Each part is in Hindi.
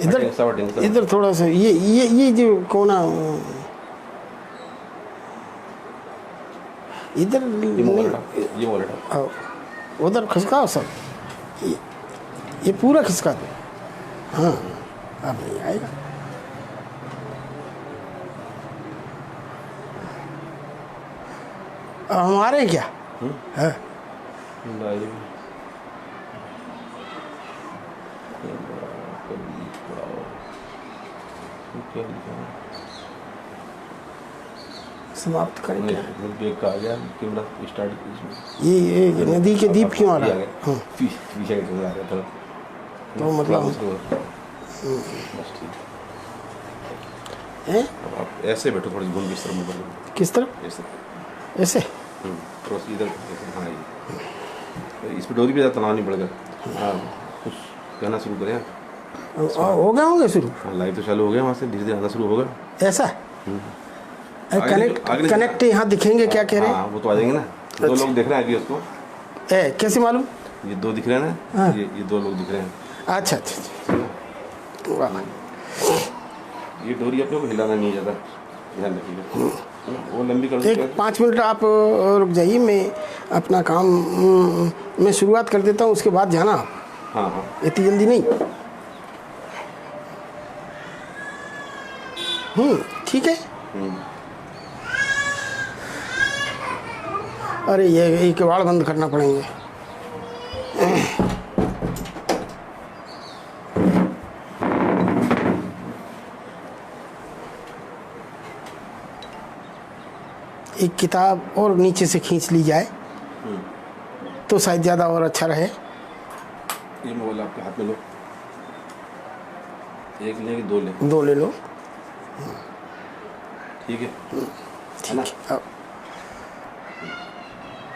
इधर थोड़ा सा ये जो कोना इधर उधर खिसकाओ सब, ये पूरा खिसका दो। हाँ अब नहीं आएगा। हमारे क्या है समाप्त करें क्या? आ गया कैमरा स्टार्ट। ये नदी के दीप क्यों आ रहा है? हाँ पीछे आ गया था तो मतलब बस ठीक है। अब आप ऐसे बैठो, थोड़ी घूम किस तरफ मुड़, किस तरफ? ऐसे ऐसे थोड़ा सा इधर। हाँ ये इस पर डोरी पे ज़्यादा तनाव नहीं पड़ेगा। हाँ कुछ कहना शुरू करें आप। हो गए होंगे शुरू? हाँ लाइव तो चालू हो गया, वहाँ से धीरे धीरे आना शुरू होगा। ऐसा कनेक्ट यहाँ दिखेंगे क्या कह रहे हैं? हाँ वो तो आ जाएंगे ना। दो लोग दिख रहे हैं अभी उसको। कैसे मालूम? ये दो दिख रहे हैं ना। हाँ। ये दो लोग दिख रहे हैं। अच्छा अच्छा ये डोरी अपने को हिलाना नहीं ज़्यादा, ध्यान रखिएगा। वो लंबी कर एक 5 मिनट आप रुक जाइए, मैं अपना काम मैं शुरुआत कर देता हूँ, उसके बाद जाना। हाँ हाँ इतनी जल्दी नहीं। ठीक है। अरे ये किवाड़ बंद करना पड़ेंगे। एक किताब और नीचे से खींच ली जाए तो शायद ज़्यादा और अच्छा रहे। ये मोबाइल आपके हाथ में लो, एक ले दो ले, दो ले लो। ठीक है ठीक है।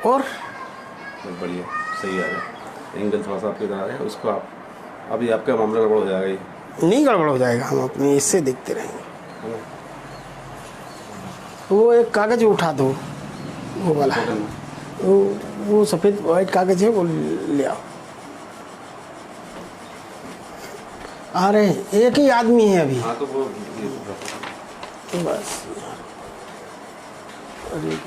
और बहुत बढ़िया, सही आ रहा है। एंगल थोड़ा सा आपके इधर आ रहा है, उसको आप अभी आपका मामला गड़बड़ हो जाएगा। ये नहीं गड़बड़ हो जाएगा, हम अपनी इससे देखते रहेंगे। वो एक कागज उठा दो, वो वाला वो सफ़ेद वाइट कागज है, वो ले आओ। आ रहे हैं, एक ही आदमी है अभी। हाँ तो वो बस अरे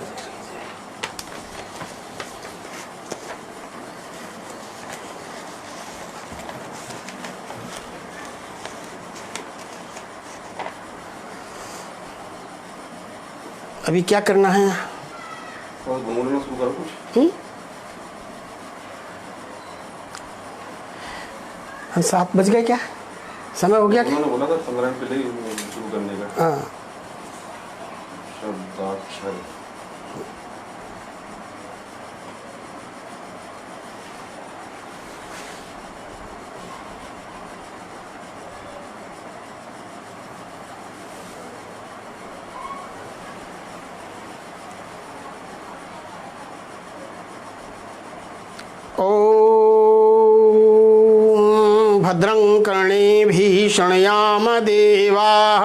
अभी क्या करना है? और घूमना शुरू करो कुछ। हाँ 7 बज गए क्या? समय हो गया क्या? उन्होंने बोला था 15 मिनट पहले ही शुरू करने का। हाँ शब्दाक्षर ओम भद्रं कर्णेभिः शृणुयाम देवाः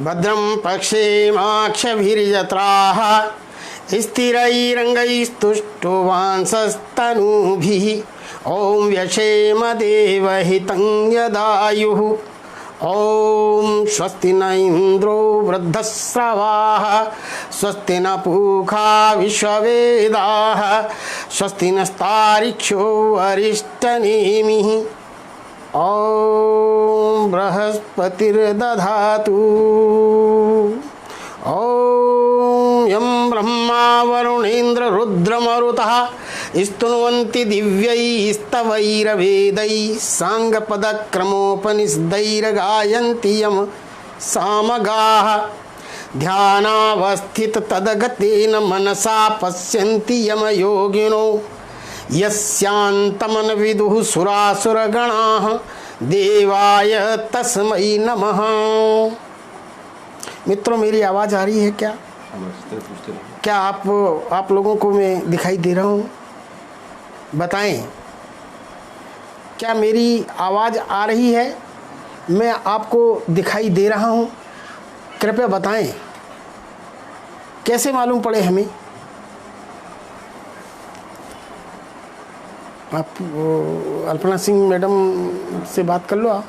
भद्रं पश्येमाक्षभिर्यत्राः स्थिरैरङ्गैस्तुष्टुवांसस्तनूभिः ॐ व्यशेम देवहितं यदायुः। ॐ स्वस्ति न इंद्रो वृद्धश्रवाः स्वस्ति न पूषा विश्ववेदाः स्वस्ति नस्तारिक्षो अरिष्टनेमिः। ॐ बृहस्पतिर्दधातु। ॐ यं ब्रह्मा वरुणेन्द्र रुद्रमरुतः स्तुन्वन्ति दिव्यैस्तवैर्वेदैः साङ्गपदक्रमोपनिषदैर्गायन्ति यं सामगाः। ध्यानावस्थित तदगतेन मनसा पश्यन्ति यम योगिनो यस्यान्तमनविदुः सुरासुरगणाः देवाय तस्मै नमः। मित्रों मेरी आवाज़ आ रही है क्या? क्या आप लोगों को मैं दिखाई दे रहा हूँ? बताएं, क्या मेरी आवाज़ आ रही है? मैं आपको दिखाई दे रहा हूँ? कृपया बताएं, कैसे मालूम पड़े हमें? आप अल्पना सिंह मैडम से बात कर लो आप।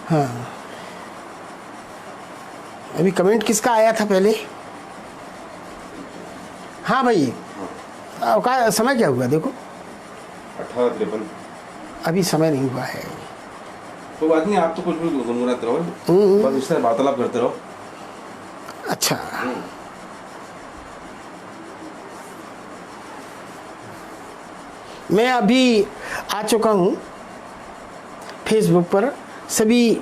हाँ, अभी कमेंट किसका आया था पहले? हाँ भाई, का समय क्या हुआ देखो? 18:53। अभी समय नहीं हुआ है। कोई बात नहीं, आप तो कुछ भी गुनगुनाते रहो, बस इससे वार्तालाप करते रहो। अच्छा, मैं अभी आ चुका हूँ फेसबुक पर। सभी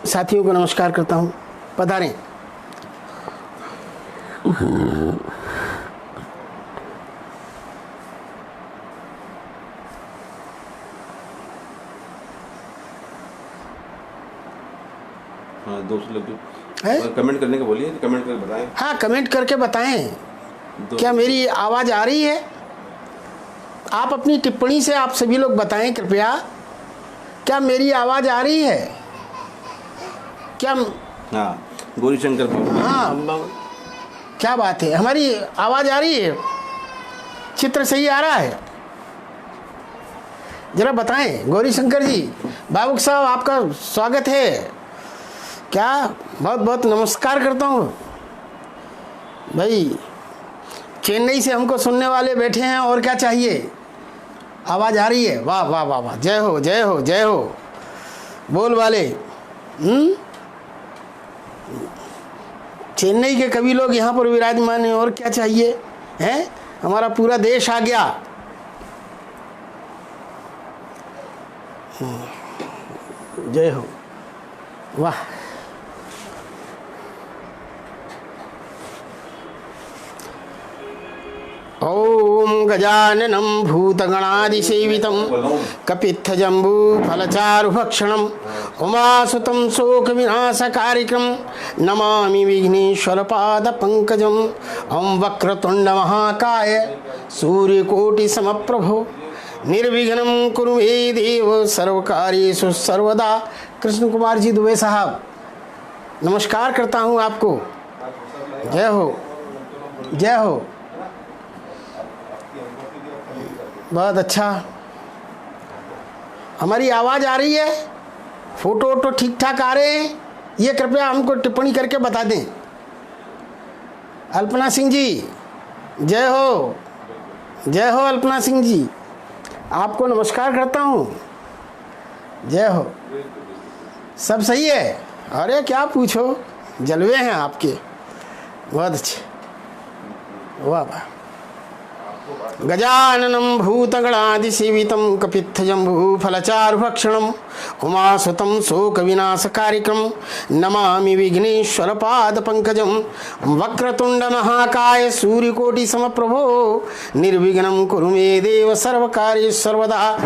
साथियों को नमस्कार करता हूँ, पधारें। हाँ, दोस्त लोग है? कमेंट करने को बोलिए, कमेंट करके बताएं। हाँ, कमेंट करके बताएं क्या मेरी आवाज़ आ रही है। आप अपनी टिप्पणी से आप सभी लोग बताएं कृपया, क्या मेरी आवाज़ आ रही है? क्या? हाँ, गौरीशंकर भी। हाँ, क्या बात है, हमारी आवाज़ आ रही है, चित्र सही आ रहा है? जरा बताएं गौरीशंकर जी। बाबूक साहब, आपका स्वागत है। क्या बहुत बहुत नमस्कार करता हूँ भाई। चेन्नई से हमको सुनने वाले बैठे हैं, और क्या चाहिए? आवाज़ आ रही है? वाह वाह वाह वाह, जय हो जय हो जय हो बोल वाले। चेन्नई के कवि लोग यहाँ पर विराजमान हैं, और क्या चाहिए? हैं, हमारा पूरा देश आ गया। जय हो, वाह। ओम गजाननं भूतगणादिसेवितं कपित्थजम्बूफलचारुभक्षणं उमासुतं शोकविनाशकारिकं नमामि विघ्नेश्वरपादपङ्कजं। ॐ वक्रतुण्डमहाकाय सूर्यकोटिसमप्रभो निर्विघ्नं कुरु मे देव सर्वकार्येषु सर्वदा। कृष्ण कुमार जी दुबे साहब, नमस्कार करता हूँ आपको। जय हो जय हो, बहुत अच्छा। हमारी आवाज़ आ रही है? फोटो वोटो ठीक ठाक आ रहे हैं? ये कृपया हमको टिप्पणी करके बता दें। अल्पना सिंह जी, जय हो जय हो। अल्पना सिंह जी, आपको नमस्कार करता हूँ। जय हो। सब सही है? अरे क्या पूछो, जलवे हैं आपके, बहुत अच्छे। वाह वाह। गजाननं भूतगणादिसेवितं कपित्थजम्बूफलचारुभक्षणं उमासुतं शोकविनाशकारिकं नमामि विघ्नेश्वरपादपङ्कजं। वक्रतुण्डमहाकाय सूर्यकोटिसमप्रभो निर्विघ्नं कुरु मे देव सर्वकार्येषु सर्वदा।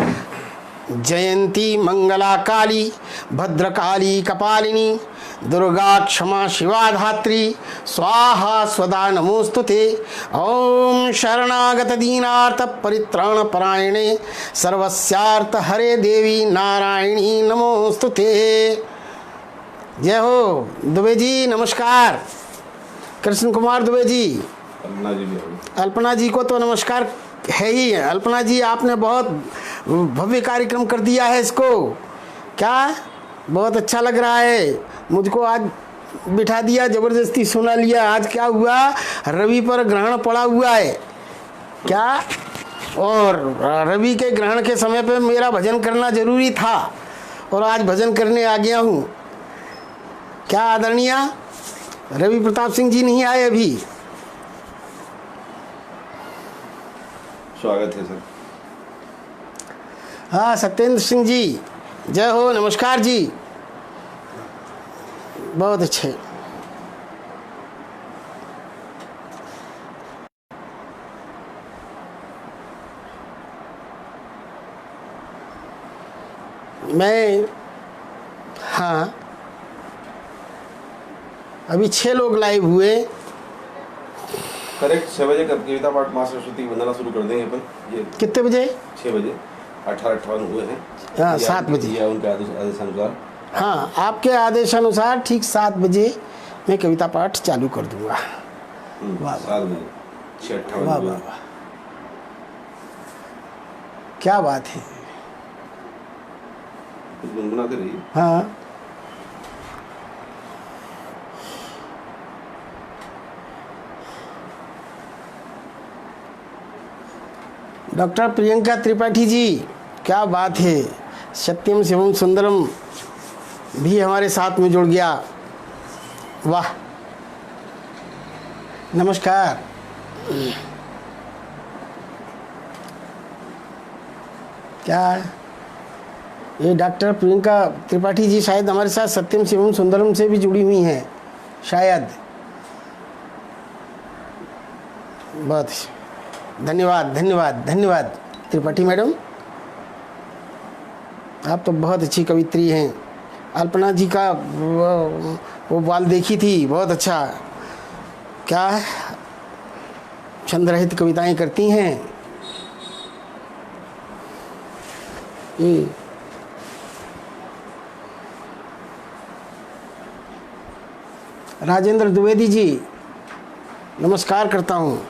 जयंती मंगला काली भद्रकाली कपालिनी दुर्गा क्षमा शिवा धात्री स्वाहा स्वदा नमोस्तुते। ओम शरणागत दीनार्थ परित्राण परायणे सर्वस्यार्थ हरे देवी नारायणी नमोस्तुते। जय हो दुबे जी, नमस्कार। कृष्ण कुमार दुबे जी, अल्पना जी को तो नमस्कार है ही। अल्पना जी, आपने बहुत भव्य कार्यक्रम कर दिया है इसको, क्या बहुत अच्छा लग रहा है मुझको। आज बिठा दिया, जबरदस्ती सुना लिया। आज क्या हुआ, रवि पर ग्रहण पड़ा हुआ है क्या, और रवि के ग्रहण के समय पे मेरा भजन करना जरूरी था, और आज भजन करने आ गया हूँ। क्या आदरणीय रवि प्रताप सिंह जी नहीं आए अभी? स्वागत है सर। हाँ, सत्येंद्र सिंह जी, जय हो, नमस्कार जी, बहुत अच्छे। मैं, हाँ, अभी 6 लोग लाइव हुए। करेक्ट 6 बजे कविता पाठ माँ सरस्वती की वंदना शुरू कर देंगे अपन। ये कितने बजे? 6 बजे 18:58 हुए हैं। हाँ, 7 बजे या उनके आदेशानुसार। हाँ, आपके आदेशानुसार ठीक 7 बजे मैं कविता पाठ चालू कर दूंगा। वाह 7 बजे 6:58। वाह वाह वाह, क्या बात है। कुछ गुनगुनाते रहिए। हाँ। डॉक्टर प्रियंका त्रिपाठी जी, क्या बात है। सत्यम शिवम सुंदरम भी हमारे साथ में जुड़ गया, वाह। नमस्कार। क्या है ये? डॉक्टर प्रियंका त्रिपाठी जी शायद हमारे साथ सत्यम शिवम सुंदरम से भी जुड़ी हुई हैं शायद। बहुत धन्यवाद धन्यवाद धन्यवाद त्रिपाठी मैडम, आप तो बहुत अच्छी कवित्री हैं। अल्पना जी का वो बाल देखी थी, बहुत अच्छा। क्या छंद रहित कविताएं करती हैं ये। राजेंद्र द्विवेदी जी, नमस्कार करता हूँ,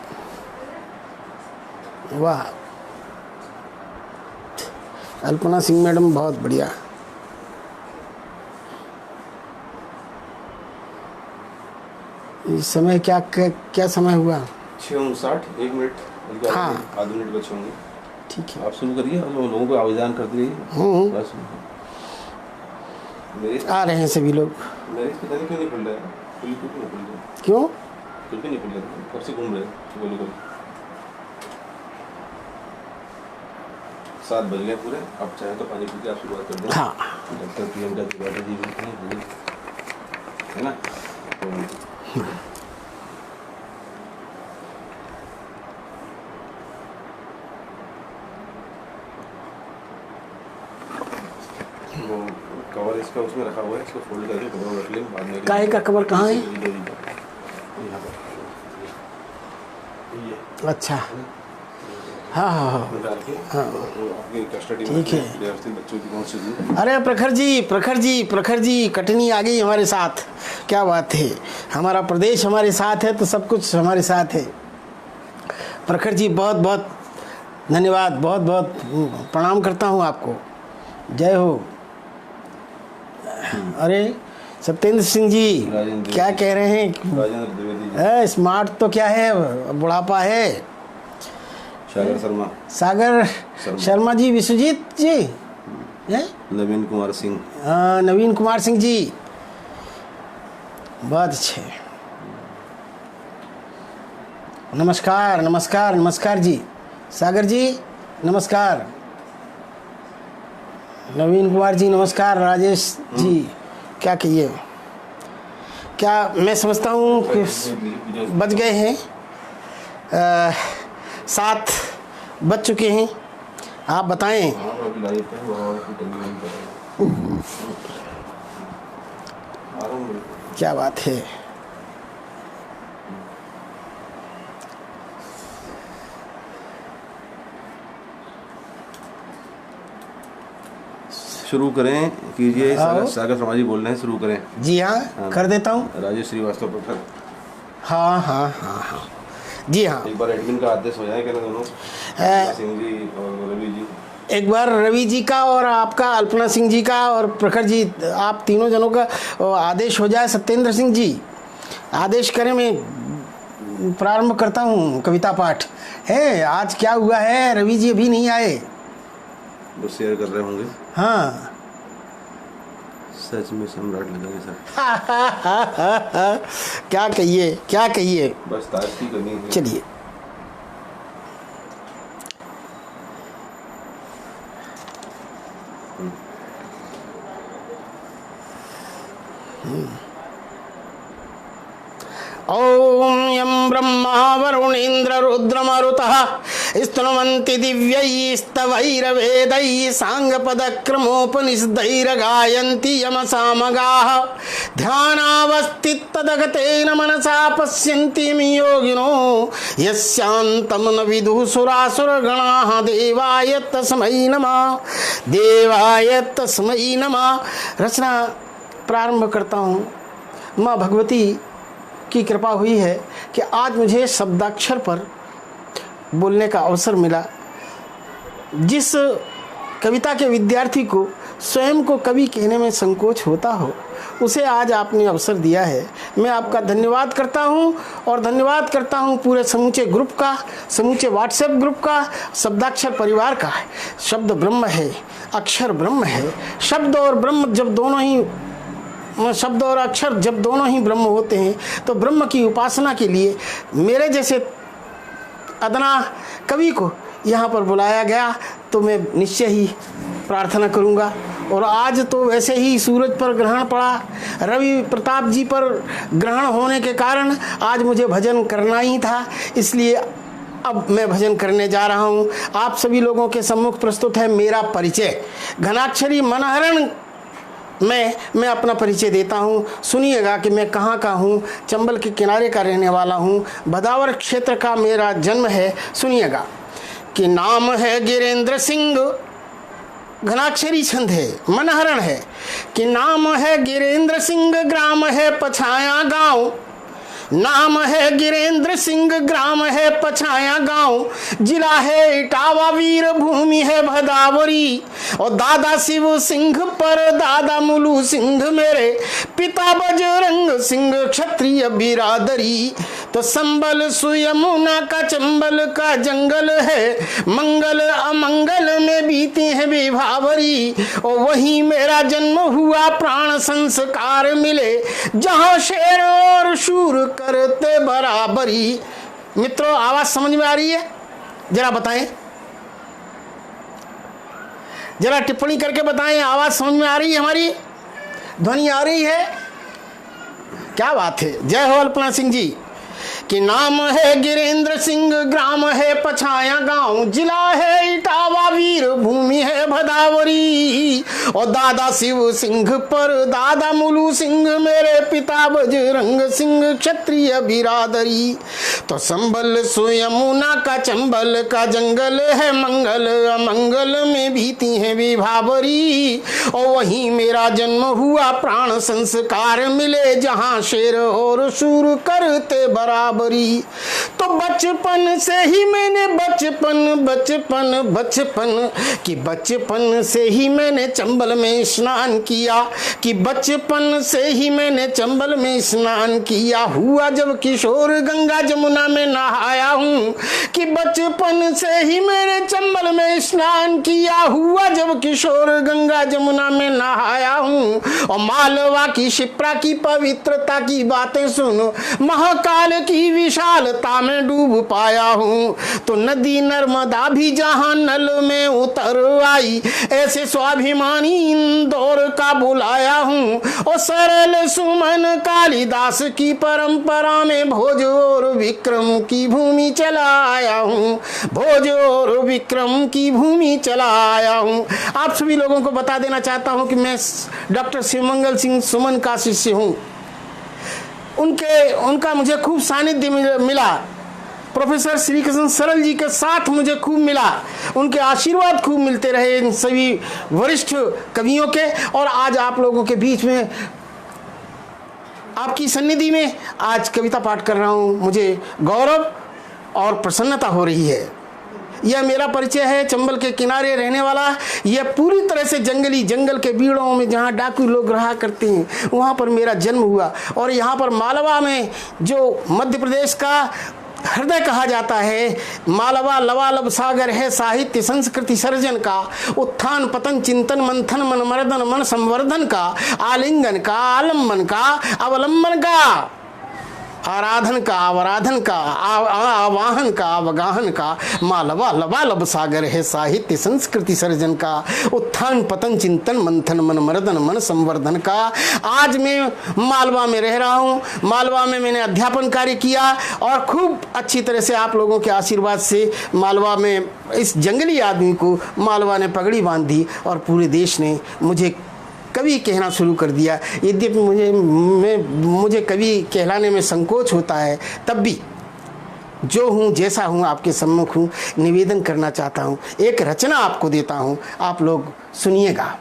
वाह। अल्पना सिंह मैडम, बहुत बढ़िया। इस समय क्या समय हुआ? 6:59, 1 मिनट। हाँ, आधे मिनट बचे होंगे। ठीक है, आप शुरू करिए, हम लोगों को आवेदन करते रहिए। बस आ रहे हैं सभी लोग। मेरे इस पता नहीं क्यों नहीं खुल रहा है, क्यों नहीं खुल रहा है? क्यों नहीं खुल रहा है? कब से घूम रहे हैं? बोलो 7 बज गए पूरे। अब चाहे तो पानी पी के आप शुरुआत कर दें। हाँ। डॉक्टर प्रियंका त्रिपाठी जी भी है ना, वो कवर इसका उसमें रखा हुआ है, इसको फोल्ड करके कवर रख लें बाद में। काहे का कवर कहाँ है? यहाँ पर ये। अच्छा, हाँ हाँ हाँ निकाल के हाँ, आपके कस्टडी में ठीक है। व्यवस्थित बच्चों की पहुँच से। अरे प्रखर जी कटनी आ गई हमारे साथ, क्या बात है। हमारा प्रदेश हमारे साथ है तो सब कुछ हमारे साथ है। प्रखर जी, बहुत बहुत धन्यवाद, बहुत बहुत प्रणाम करता हूँ आपको, जय हो। अरे सत्येंद्र सिंह जी, क्या कह रहे हैं? राजेंद्र द्विवेदी जी। स्मार्ट तो क्या है, बुढ़ापा है। सागर शर्मा जी, विश्वजीत जी, नवीन कुमार सिंह, नवीन कुमार सिंह जी, बहुत अच्छे। नमस्कार नमस्कार नमस्कार जी। सागर जी नमस्कार, नवीन कुमार जी नमस्कार, राजेश जी, क्या कहिए। क्या मैं समझता हूँ कि बज गए हैं, 7 बज चुके हैं। आप बताएं। क्या बात है। शुरू करें, कीजिए। सागर शर्मा जी बोल रहे हैं, शुरू करें। जी हाँ, कर देता हूँ। राजेश श्रीवास्तव प्रखर। हाँ हाँ हाँ हाँ, जी हाँ। एक बार एडमिन का आदेश हो जाए क्या दोनों, सिंह जी और रवि जी। एक बार रवि जी का और आपका, अल्पना सिंह जी का और प्रखर जी, आप तीनों जनों का आदेश हो जाए। सत्येंद्र सिंह जी आदेश करें, मैं प्रारंभ करता हूँ कविता पाठ। है आज क्या हुआ है, रवि जी अभी नहीं आए, वो शेयर कर रहे होंगे। हाँ, सच में सम्राट लगेंगे सर। क्या कहिए, क्या कहिए, बस तारीफ करनी है। चलिए। ओम यं ब्रह्मा वरुणेन्द्र रुद्रमरुतः स्तुवन्ति दिव्यैस्तवैर्वेदैः साङ्गपदक्रमोपनिषदैर्गायन्ति यमसामगाः ध्यानावस्थितदगतेन मनसा पश्यन्ति योगिनो यस्यान्तं न विदुः सुरासुरगणाः देवाय तस्मै नमः, देवाय तस्मै नमः। रचना प्रारंभ करता हूँ। माँ भगवती की कृपा हुई है कि आज मुझे शब्दाक्षर पर बोलने का अवसर मिला। जिस कविता के विद्यार्थी को स्वयं को कवि कहने में संकोच होता हो, उसे आज आपने अवसर दिया है। मैं आपका धन्यवाद करता हूं और धन्यवाद करता हूं पूरे समूचे ग्रुप का, समूचे व्हाट्सएप ग्रुप का, शब्दाक्षर परिवार का। शब्द ब्रह्म है, अक्षर ब्रह्म है। शब्द और ब्रह्म जब दोनों ही, शब्द और अक्षर जब दोनों ही ब्रह्म होते हैं तो ब्रह्म की उपासना के लिए मेरे जैसे अदना कवि को यहाँ पर बुलाया गया तो मैं निश्चय ही प्रार्थना करूँगा। और आज तो वैसे ही सूरज पर ग्रहण पड़ा, रवि प्रताप जी पर ग्रहण होने के कारण आज मुझे भजन करना ही था, इसलिए अब मैं भजन करने जा रहा हूँ। आप सभी लोगों के सम्मुख प्रस्तुत है मेरा परिचय। घनाक्षरी मनहरण मैं अपना परिचय देता हूँ। सुनिएगा कि मैं कहाँ का हूँ। चंबल के किनारे का रहने वाला हूँ, भदावर क्षेत्र का मेरा जन्म है। सुनिएगा कि नाम है गिरेंद्र सिंह, घनाक्षरी छंद है, मनहरण है कि नाम है गिरेंद्र सिंह, ग्राम है पछाया गांव। नाम है गिरेंद्र सिंह, ग्राम है पछाया गांव। जिला है इटावा, वीर भूमि है भदावरी। और दादा शिव सिंह पर दादा मुलू सिंह मेरे, पिता बजरंग सिंह क्षत्रिय बिरादरी। तो संबल सुयमुना का चंबल का जंगल है, मंगल अमंगल में बीती है विभावरी। और वहीं मेरा जन्म हुआ, प्राण संस्कार मिले, जहां शेर और शूर करते बराबरी। मित्रों, आवाज समझ में आ रही है? जरा बताएं, जरा टिप्पणी करके बताएं, आवाज समझ में आ रही है? हमारी ध्वनि आ रही है? क्या बात है। जय हो अल्पना सिंह जी। कि नाम है गिरेंद्र सिंह, ग्राम है पछाया गांव। जिला है इटावा, वीर भूमि है भदावरी। और दादा शिव सिंह पर दादा मुलू सिंह मेरे, पिता बजरंग सिंह क्षत्रिय बिरादरी। तो संबल सुयमुना का चंबल का जंगल है, मंगल अमंगल में बीती है विभावरी। और वहीं मेरा जन्म हुआ, प्राण संस्कार मिले, जहां शेर और शूर करते बराबरी। तो बचपन से ही मैंने बचपन से ही मैंने चंबल में स्नान किया। कि बचपन से ही मैंने चंबल में स्नान किया। हुआ जब किशोर गंगा जमुना में नहाया हूँ। कि बचपन से ही मैंने चंबल में स्नान किया। हुआ जब किशोर गंगा जमुना में नहाया हूँ। और मालवा की शिप्रा की पवित्रता की बातें सुनो, महाकाल की विशालता में डूब पाया हूँ। तो नदी नर्मदा भी जहां नल में उतर आई, ऐसे स्वाभिमानी इंदौर का बुलाया हूँ। और सरल सुमन कालिदास की परंपरा में भोज और विक्रम की भूमि चला आया हूँ। भोज और विक्रम की भूमि चला आया हूँ। आप सभी लोगों को बता देना चाहता हूँ कि मैं डॉक्टर शिवमंगल सिंह सुमन का शिष्य हूँ। उनका मुझे खूब सानिध्य मिला। प्रोफेसर श्री कृष्ण सरल जी के साथ मुझे खूब मिला। उनके आशीर्वाद खूब मिलते रहे इन सभी वरिष्ठ कवियों के। और आज आप लोगों के बीच में, आपकी सन्निधि में आज कविता पाठ कर रहा हूँ। मुझे गौरव और प्रसन्नता हो रही है। यह मेरा परिचय है। चंबल के किनारे रहने वाला, यह पूरी तरह से जंगल के बीड़ों में जहाँ डाकू लोग रहा करते हैं, वहाँ पर मेरा जन्म हुआ। और यहाँ पर मालवा में, जो मध्य प्रदेश का हृदय कहा जाता है, मालवा लवालब सागर है साहित्य संस्कृति सर्जन का, उत्थान पतन चिंतन मंथन मन मर्दन मन संवर्धन का, आलिंगन का, आलम्बन का, अवलंबन का, आराधन का, अवराधन का, आवाहन का, अवगाहन का। मालवा लवालब सागर है साहित्य संस्कृति सर्जन का, उत्थान पतन चिंतन मंथन मन मर्दन मन संवर्धन का। आज मैं मालवा में रह रहा हूँ। मालवा में मैंने अध्यापन कार्य किया और खूब अच्छी तरह से आप लोगों के आशीर्वाद से मालवा में इस जंगली आदमी को मालवा ने पगड़ी बांध दी और पूरे देश ने मुझे कवि कहना शुरू कर दिया। यद्यपि मुझे कवि कहलाने में संकोच होता है, तब भी जो हूँ जैसा हूँ आपके सम्मुख हूँ, निवेदन करना चाहता हूँ। एक रचना आपको देता हूँ, आप लोग सुनिएगा।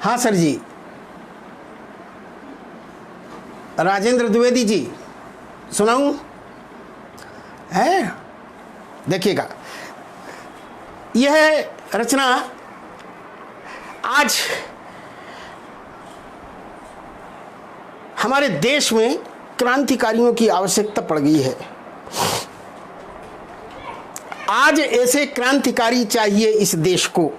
हाँ सर जी, राजेंद्र द्विवेदी जी, सुनाऊँ? है, देखिएगा। यह रचना आज हमारे देश में क्रांतिकारियों की आवश्यकता पड़ गई है। आज ऐसे क्रांतिकारी चाहिए इस देश को।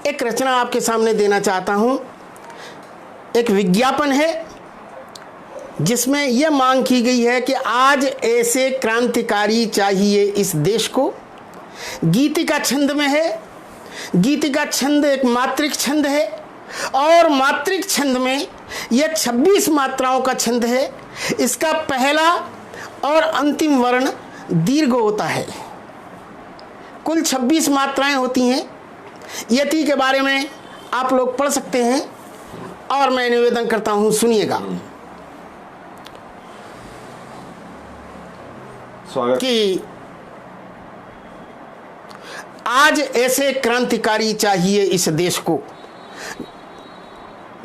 एक रचना आपके सामने देना चाहता हूं। एक विज्ञापन है जिसमें यह मांग की गई है कि आज ऐसे क्रांतिकारी चाहिए इस देश को। गीतिका छंद में है। गीतिका छंद एक मात्रिक छंद है और मात्रिक छंद में यह 26 मात्राओं का छंद है। इसका पहला और अंतिम वर्ण दीर्घ होता है। कुल 26 मात्राएं होती हैं। यति के बारे में आप लोग पढ़ सकते हैं और मैं निवेदन करता हूं, सुनिएगा कि आज ऐसे क्रांतिकारी चाहिए इस देश को।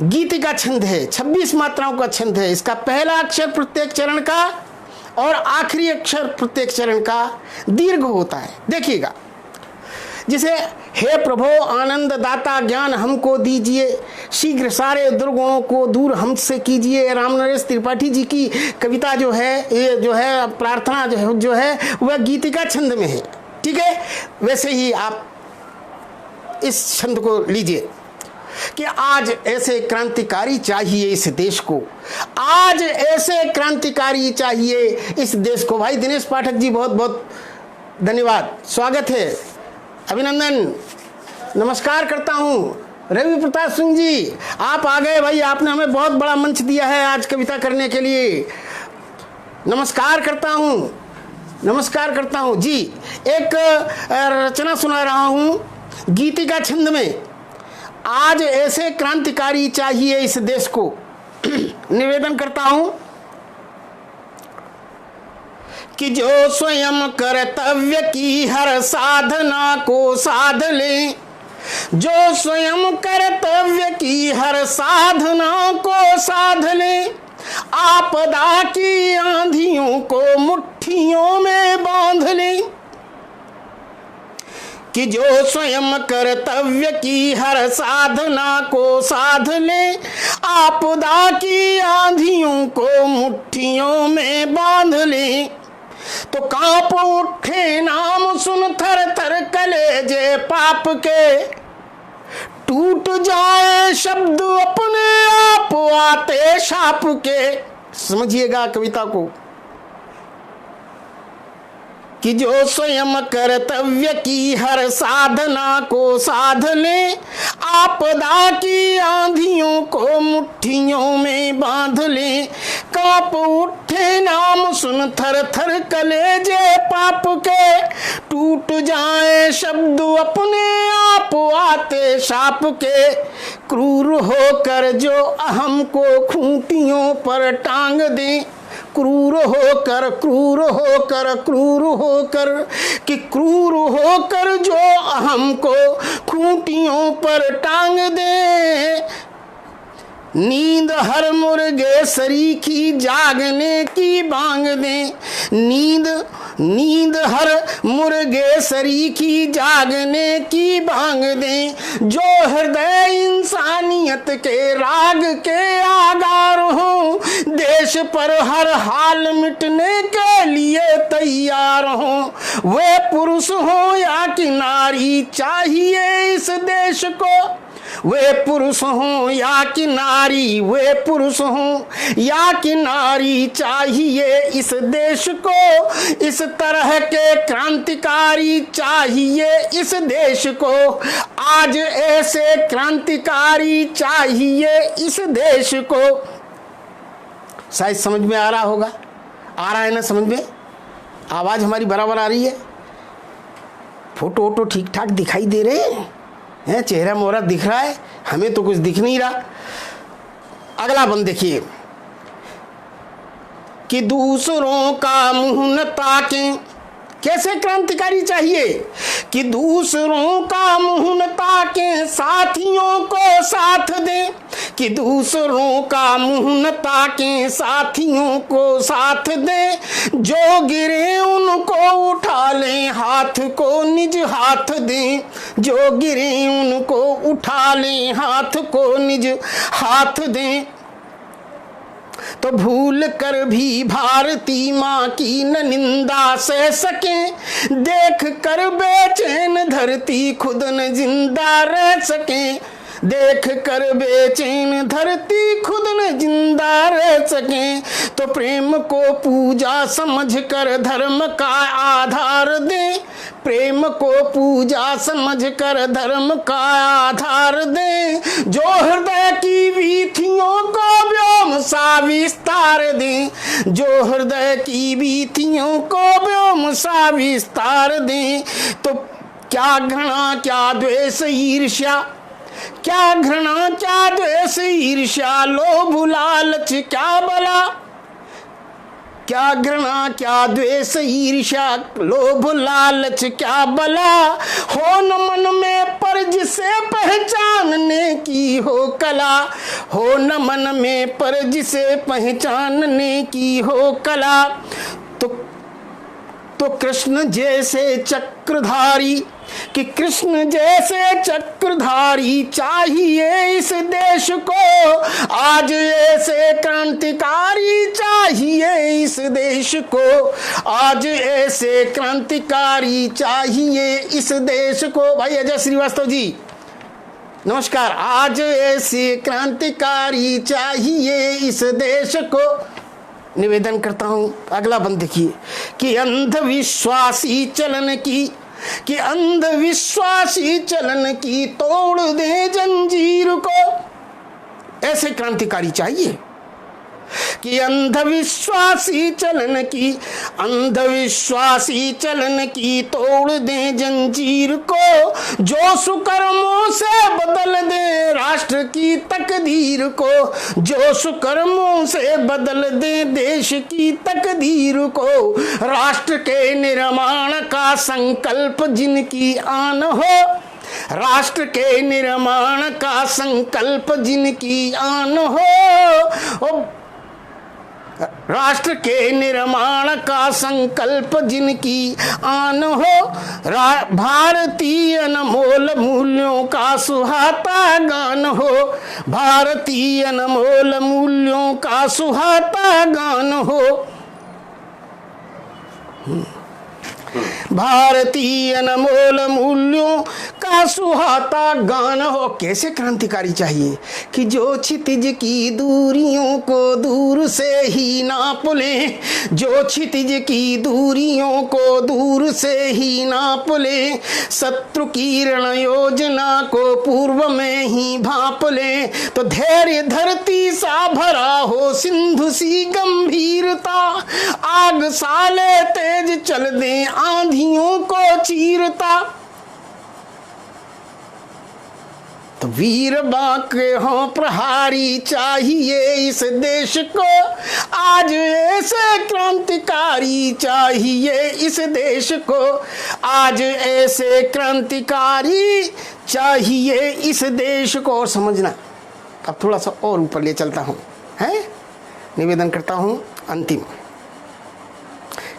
गीतिका छंद है, 26 मात्राओं का छंद है। इसका पहला अक्षर प्रत्येक चरण का और आखिरी अक्षर प्रत्येक चरण का दीर्घ होता है। देखिएगा, जिसे हे प्रभु आनंद दाता ज्ञान हमको दीजिए, शीघ्र सारे दुर्गुणों को दूर हमसे कीजिए। राम नरेश त्रिपाठी जी की कविता जो है, ये जो है प्रार्थना जो है वह गीतिका छंद में है। ठीक है, वैसे ही आप इस छंद को लीजिए कि आज ऐसे क्रांतिकारी चाहिए इस देश को। आज ऐसे क्रांतिकारी चाहिए इस देश को। भाई दिनेश पाठक जी, बहुत बहुत धन्यवाद, स्वागत है, अभिनंदन, नमस्कार करता हूं। रवि प्रताप सिंह जी, आप आ गए भाई, आपने हमें बहुत बड़ा मंच दिया है आज कविता करने के लिए। नमस्कार करता हूं, नमस्कार करता हूं जी। एक रचना सुना रहा हूं गीतिका छंद में। आज ऐसे क्रांतिकारी चाहिए इस देश को। निवेदन करता हूं कि जो स्वयं कर्तव्य की हर साधना को साध ले, जो स्वयं कर्तव्य की हर साधना को साध ले, आपदा की आंधियों को मुट्ठियों में बांध ले। कि जो स्वयं कर्तव्य की हर साधना को साध ले, आपदा की आंधियों को मुट्ठियों में बांध ले। तो कांप उठे नाम सुन थर थर कलेजे पाप के, टूट जाए शब्द अपने आप आते शाप के। समझिएगा कविता को कि जो स्वयं कर्तव्य की हर साधना को साध ले, आपदा की आंधियों को मुट्ठियों में बांध ले। कांप उठे नाम सुन थर थर कलेजे पाप के, टूट जाए शब्द अपने आप आते शाप के। क्रूर होकर जो अहम को खूंटियों पर टांग दे, क्रूर होकर क्रूर होकर क्रूर होकर कि क्रूर होकर जो अहम को खूंटियों पर टांग दे। नींद हर मुर्गे सरी की जागने की बांग दे। नींद हर मुर्गे सरी की जागने की बांग दे। जो हृदय इंसानियत के राग के आगार हो, देश पर हर हाल मिटने के लिए तैयार हो। वे पुरुष हो या कि नारी चाहिए इस देश को। वे पुरुष हों या कि नारी, वे पुरुष हों या कि नारी चाहिए इस देश को। इस तरह के क्रांतिकारी चाहिए इस देश को। आज ऐसे क्रांतिकारी चाहिए इस देश को। शायद समझ में आ रहा होगा, आ रहा है ना समझ में? आवाज़ हमारी बराबर आ रही है? फोटो वोटो ठीक ठाक दिखाई दे रहे हैं? चेहरा मोहरा दिख रहा है? हमें तो कुछ दिख नहीं रहा। अगला बंद देखिए कि दूसरों का मुंह न ताकें। कैसे क्रांतिकारी चाहिए कि दूसरों का मुंह न ताकें, साथियों को साथ दें, कि दूसरों का मुंह न ताके, साथियों को साथ दे, जो गिरे उनको उठा लें, हाथ को निज हाथ दें, जो गिरे उनको उठा लें, हाथ को निज हाथ दें। तो भूल कर भी भारती माँ की न निंदा सह सके, देख कर बेचैन धरती खुद न जिंदा रह सके, देख कर बेचैन धरती खुद न जिंदा रह सके। तो प्रेम को पूजा समझ कर धर्म का आधार दे, प्रेम को पूजा समझ कर धर्म का आधार दे, जो हृदय की वीथियों को व्योम सा विस्तार दे, जो हृदय की वीथियों को व्योम सा विस्तार दे। तो क्या घृणा क्या द्वेष ईर्ष्या, क्या घृणा क्या द्वेष ईर्ष्या, लोभ लालच क्या बला, क्या घृणा क्या द्वेष ईर्ष्या, लोभ लालच क्या बला। हो न मन में पर जिसे पहचानने की हो कला, हो न मन में पर जिसे पहचानने की हो कला। तो कृष्ण जैसे चक्रधारी, कि कृष्ण जैसे चक्रधारी चाहिए इस देश को, आज ऐसे क्रांतिकारी चाहिए इस देश को, आज ऐसे क्रांतिकारी चाहिए इस देश को। भाई अजय श्रीवास्तव जी नमस्कार। आज ऐसे क्रांतिकारी चाहिए इस देश को। निवेदन करता हूं, अगला बंद देखिए, कि अंधविश्वासी चलन की, कि अंधविश्वासी चलन की तोड़ दे जंजीर को, ऐसे क्रांतिकारी चाहिए। कि अंधविश्वासी चलन की, अंधविश्वासी चलन की तोड़ दे जंजीर को, जो सुकर्मों से बदल दे राष्ट्र की तकदीर को, जो सुकर्मों से बदल दे देश की तकदीर को। राष्ट्र के निर्माण का संकल्प जिनकी आन हो, राष्ट्र के निर्माण का संकल्प जिनकी आन हो, राष्ट्र के निर्माण का संकल्प जिनकी आन हो। भारतीय अनमोल मूल्यों का सुहाता गान हो, भारतीय अनमोल मूल्यों का सुहाता गान हो। भारतीय अनमोल मूल्यों का सुहाता गान हो। कैसे क्रांतिकारी चाहिए, कि जो क्षितिज की दूरियों को दूर से ही नाप ले, जो क्षितिज की दूरियों को दूर से ही नाप ले, शत्रु की रण योजना को पूर्व में ही भांप ले। तो धैर्य धरती सा भरा हो सिंधु सी गंभीरता, आग साले तेज चल दे आंधियों को चीरता। तो वीर बांके हों प्रहारी चाहिए इस देश को, आज ऐसे क्रांतिकारी चाहिए इस देश को, आज ऐसे क्रांतिकारी चाहिए इस देश को। और समझना, अब थोड़ा सा और ऊपर ले चलता हूँ, है निवेदन करता हूँ अंतिम,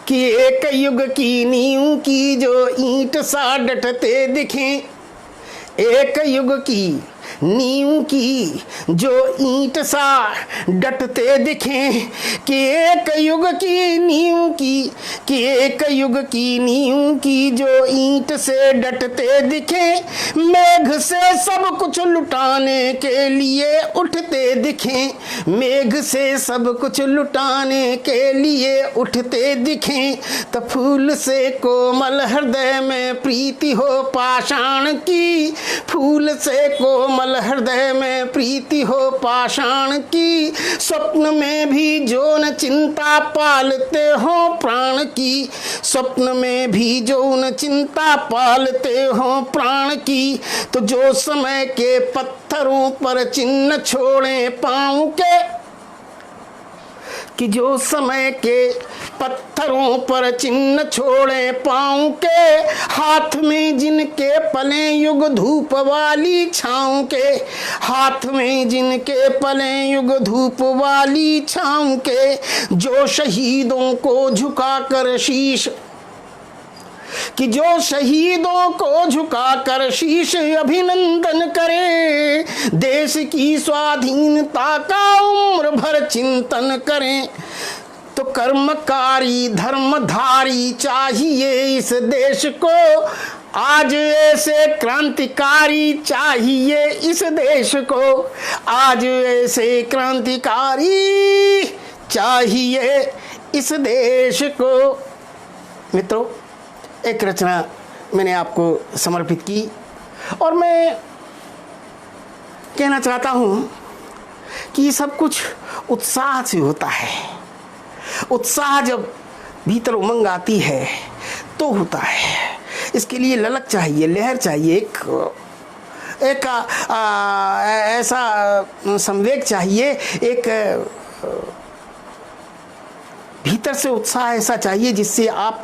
कि एक युग की नींव की जो ईंट सा डटते दिखें, एक युग की नींव की जो ईंट सा डटते दिखें, कि एक युग की नींव की, कि एक युग की नींव की जो ईंट से डटते दिखें, मेघ से सब कुछ लुटाने के लिए उठते दिखें, मेघ से सब कुछ लुटाने के लिए उठते दिखें। तो फूल से कोमल हृदय में प्रीति हो पाषाण की, फूल से कोमल हृदय में प्रीति हो पाषाण की, स्वप्न में भी जो न चिंता पालते हो प्राण की, स्वप्न में भी जो न चिंता पालते हो प्राण की। तो जो समय के पत्थरों पर चिन्ह छोड़े पाँव के, कि जो समय के पत्थरों पर चिन्ह छोड़े पाँव के, हाथ में जिनके पले युग धूप वाली छाँव के, हाथ में जिनके पले युग धूप वाली छाँव के, जो शहीदों को झुका कर शीश, कि जो शहीदों को झुका कर शीश अभिनंदन करे, देश की स्वाधीनता का उम्र भर चिंतन करें। तो कर्मकारी धर्मधारी चाहिए इस देश को, आज ऐसे क्रांतिकारी चाहिए इस देश को, आज ऐसे क्रांतिकारी चाहिए इस देश को। मित्रों, एक रचना मैंने आपको समर्पित की और मैं कहना चाहता हूँ कि ये सब कुछ उत्साह से होता है। उत्साह जब भीतर उमंग आती है तो होता है। इसके लिए ललक चाहिए, लहर चाहिए, एक ऐसा संवेग चाहिए, एक भीतर से उत्साह ऐसा चाहिए जिससे आप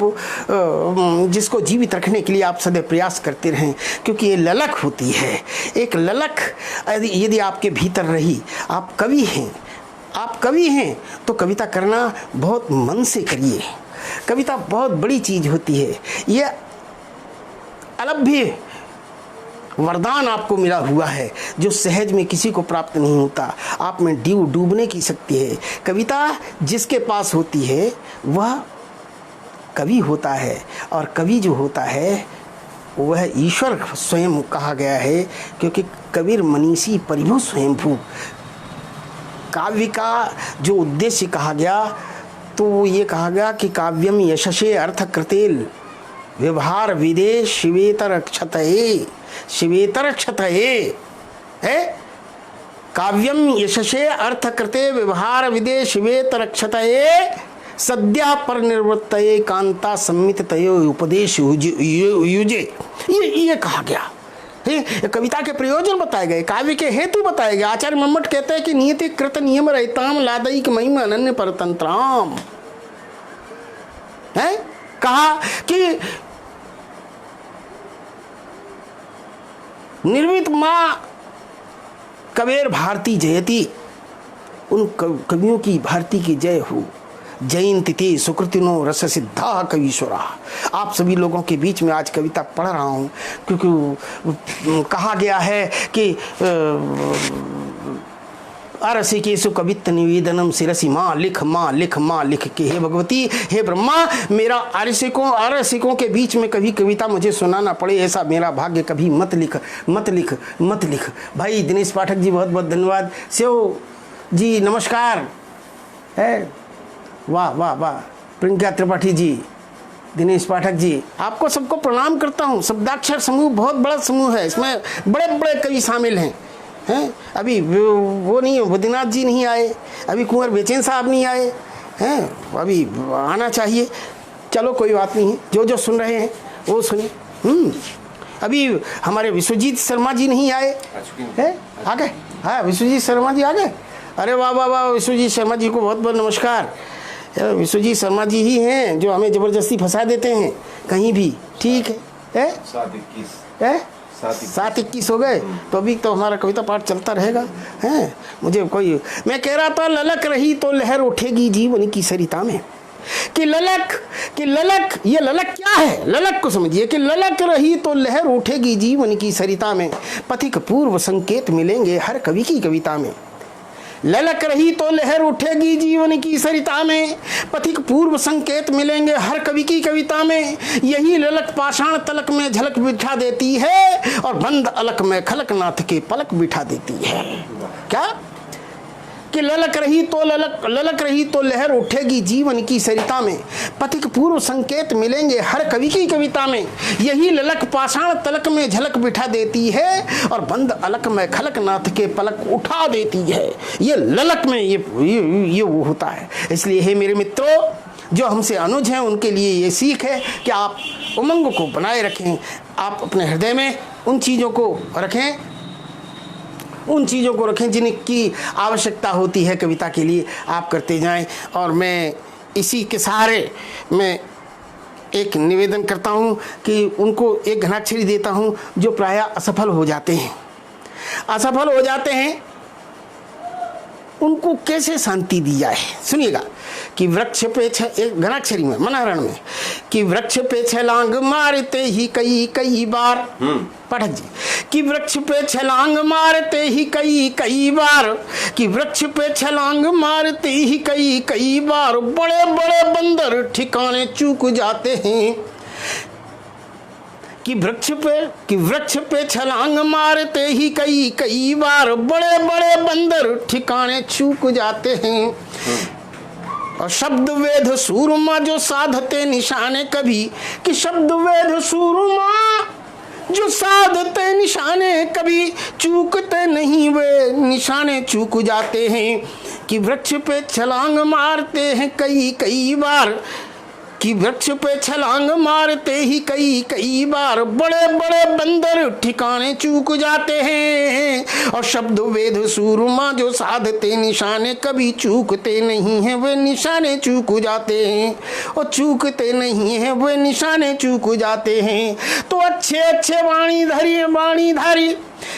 जिसको जीवित रखने के लिए आप सदैव प्रयास करते रहें, क्योंकि ये ललक होती है। एक ललक यदि आपके भीतर रही, आप कवि हैं तो कविता करना बहुत मन से करिए। कविता बहुत बड़ी चीज़ होती है। ये अलभ्य वरदान आपको मिला हुआ है जो सहज में किसी को प्राप्त नहीं होता। आप में डूबने की शक्ति है। कविता जिसके पास होती है वह कवि होता है, और कवि जो होता है वह ईश्वर स्वयं कहा गया है, क्योंकि कबीर मनीषी परिभु स्वयंभू। काव्य का जो उद्देश्य कहा गया तो ये कहा गया कि काव्यम यशसे अर्थ कृतेल व्यवहार विदे शिवेतर क्षतये, शिवेतर क्षतये है। काव्यम यशसे अर्थ कृते व्यवहार विदे शिवेतर क्षतये, सद्या पर निर्वृत्तये कांता सम्मिततयो उपदेश युजे। ये कहा गया है। कविता के प्रयोजन बताए गए, काव्य के हेतु बताए गए। आचार्य मम्मट कहते हैं कि नियति कृत नियम रहताम लादयिक महिमा अनन्य परतंत्राम है। कहा कि निर्मित माँ कबीर भारती जयती, उन कवियों की भारती की जय हो। जयंती ते सुकृतिनो रस सिद्धा कवीश्वरा। आप सभी लोगों के बीच में आज कविता पढ़ रहा हूँ क्योंकि कहा गया है कि अरसिकेशु कवित्त निवेदनम शिरसि माँ लिख के, हे भगवती, हे ब्रह्मा, मेरा अरसिकों के बीच में कभी कविता मुझे सुनाना पड़े ऐसा मेरा भाग्य कभी मत लिख। भाई दिनेश पाठक जी बहुत बहुत धन्यवाद। शिव जी नमस्कार है। वाह वाह वाह। प्रियंका त्रिपाठी जी, दिनेश पाठक जी, आपको सबको प्रणाम करता हूँ। शब्दाक्षर समूह बहुत बड़ा समूह है, इसमें बड़े बड़े कवि शामिल हैं। अभी वो नहीं, बद्रीनाथ जी नहीं आए, अभी कुंवर बेचैन साहब नहीं आए हैं, अभी आना चाहिए। चलो कोई बात नहीं है, जो सुन रहे हैं वो सुनिए। अभी हमारे विश्वजीत शर्मा जी नहीं आए हैं, आ गए। हाँ, विश्वजीत शर्मा जी आ गए। अरे वाह वाह वाह, विश्वजीत शर्मा जी को बहुत बहुत नमस्कार। विश्वजीत शर्मा जी ही हैं जो हमें ज़बरदस्ती फंसा देते हैं कहीं भी। ठीक है 7:21 हो गए तो अभी तो हमारा कविता पाठ चलता रहेगा। हैं मुझे कोई, मैं कह रहा था ललक रही तो लहर उठेगी जीवन की सरिता में। कि ललक ये ललक क्या है? ललक को समझिए कि ललक रही तो लहर उठेगी जीवन की सरिता में, पथिक पूर्व संकेत मिलेंगे हर कवि की कविता में। ललक रही तो लहर उठेगी जीवन की सरिता में, पथिक पूर्व संकेत मिलेंगे हर कवि की कविता में। यही ललक पाषाण तलक में झलक बिठा देती है, और बंद अलक में खलक नाथ के पलक बिठा देती है। क्या कि ललक रही तो लहर उठेगी जीवन की सरिता में, पथिक पूर्व संकेत मिलेंगे हर कवि की कविता में। यही ललक पाषाण तलक में झलक बिठा देती है, और बंद अलक में खलक नाथ के पलक उठा देती है। ये ललक में ये वो होता है। इसलिए हे मेरे मित्रों, जो हमसे अनुज हैं उनके लिए ये सीख है कि आप उमंग को बनाए रखें, आप अपने हृदय में उन चीज़ों को रखें उन चीज़ों को रखें जिनकी आवश्यकता होती है कविता के लिए, आप करते जाएं। और मैं इसी के सहारे मैं एक निवेदन करता हूं कि उनको एक घनाक्षरी देता हूं जो प्रायः असफल हो जाते हैं। असफल हो जाते हैं, उनको कैसे शांति दी जाए, सुनिएगा। कि वृक्ष पे एक घनाक्षरी में मनहरण में कि वृक्ष पे छलांग मारते ही कई बार, पाठक जी, कि वृक्ष पे छलांग मारते ही कई बार, कि वृक्ष पे छलांग मारते ही कई बार, बड़े बड़े बंदर ठिकाने चूक जाते हैं। कि वृक्ष पे छलांग मारते ही कई बार, बड़े बड़े बंदर ठिकाने चूक जाते हैं। और शब्द वेद सूरमा जो साधते निशाने कभी, कि शब्द वेद सूरमा जो साधते निशाने कभी, चूकते नहीं वे निशाने चूक जाते हैं। कि वृक्ष पे छलांग मारते हैं कई बार, कि वृक्ष पे छलांग मारते ही कई बार, बड़े बड़े बंदर ठिकाने चूक जाते हैं। और शब्द वेद सूरमा जो साधते निशाने कभी, चूकते नहीं हैं वे निशाने चूक जाते हैं। और चूकते नहीं हैं वे निशाने चूक जाते हैं। तो अच्छे वाणी धारी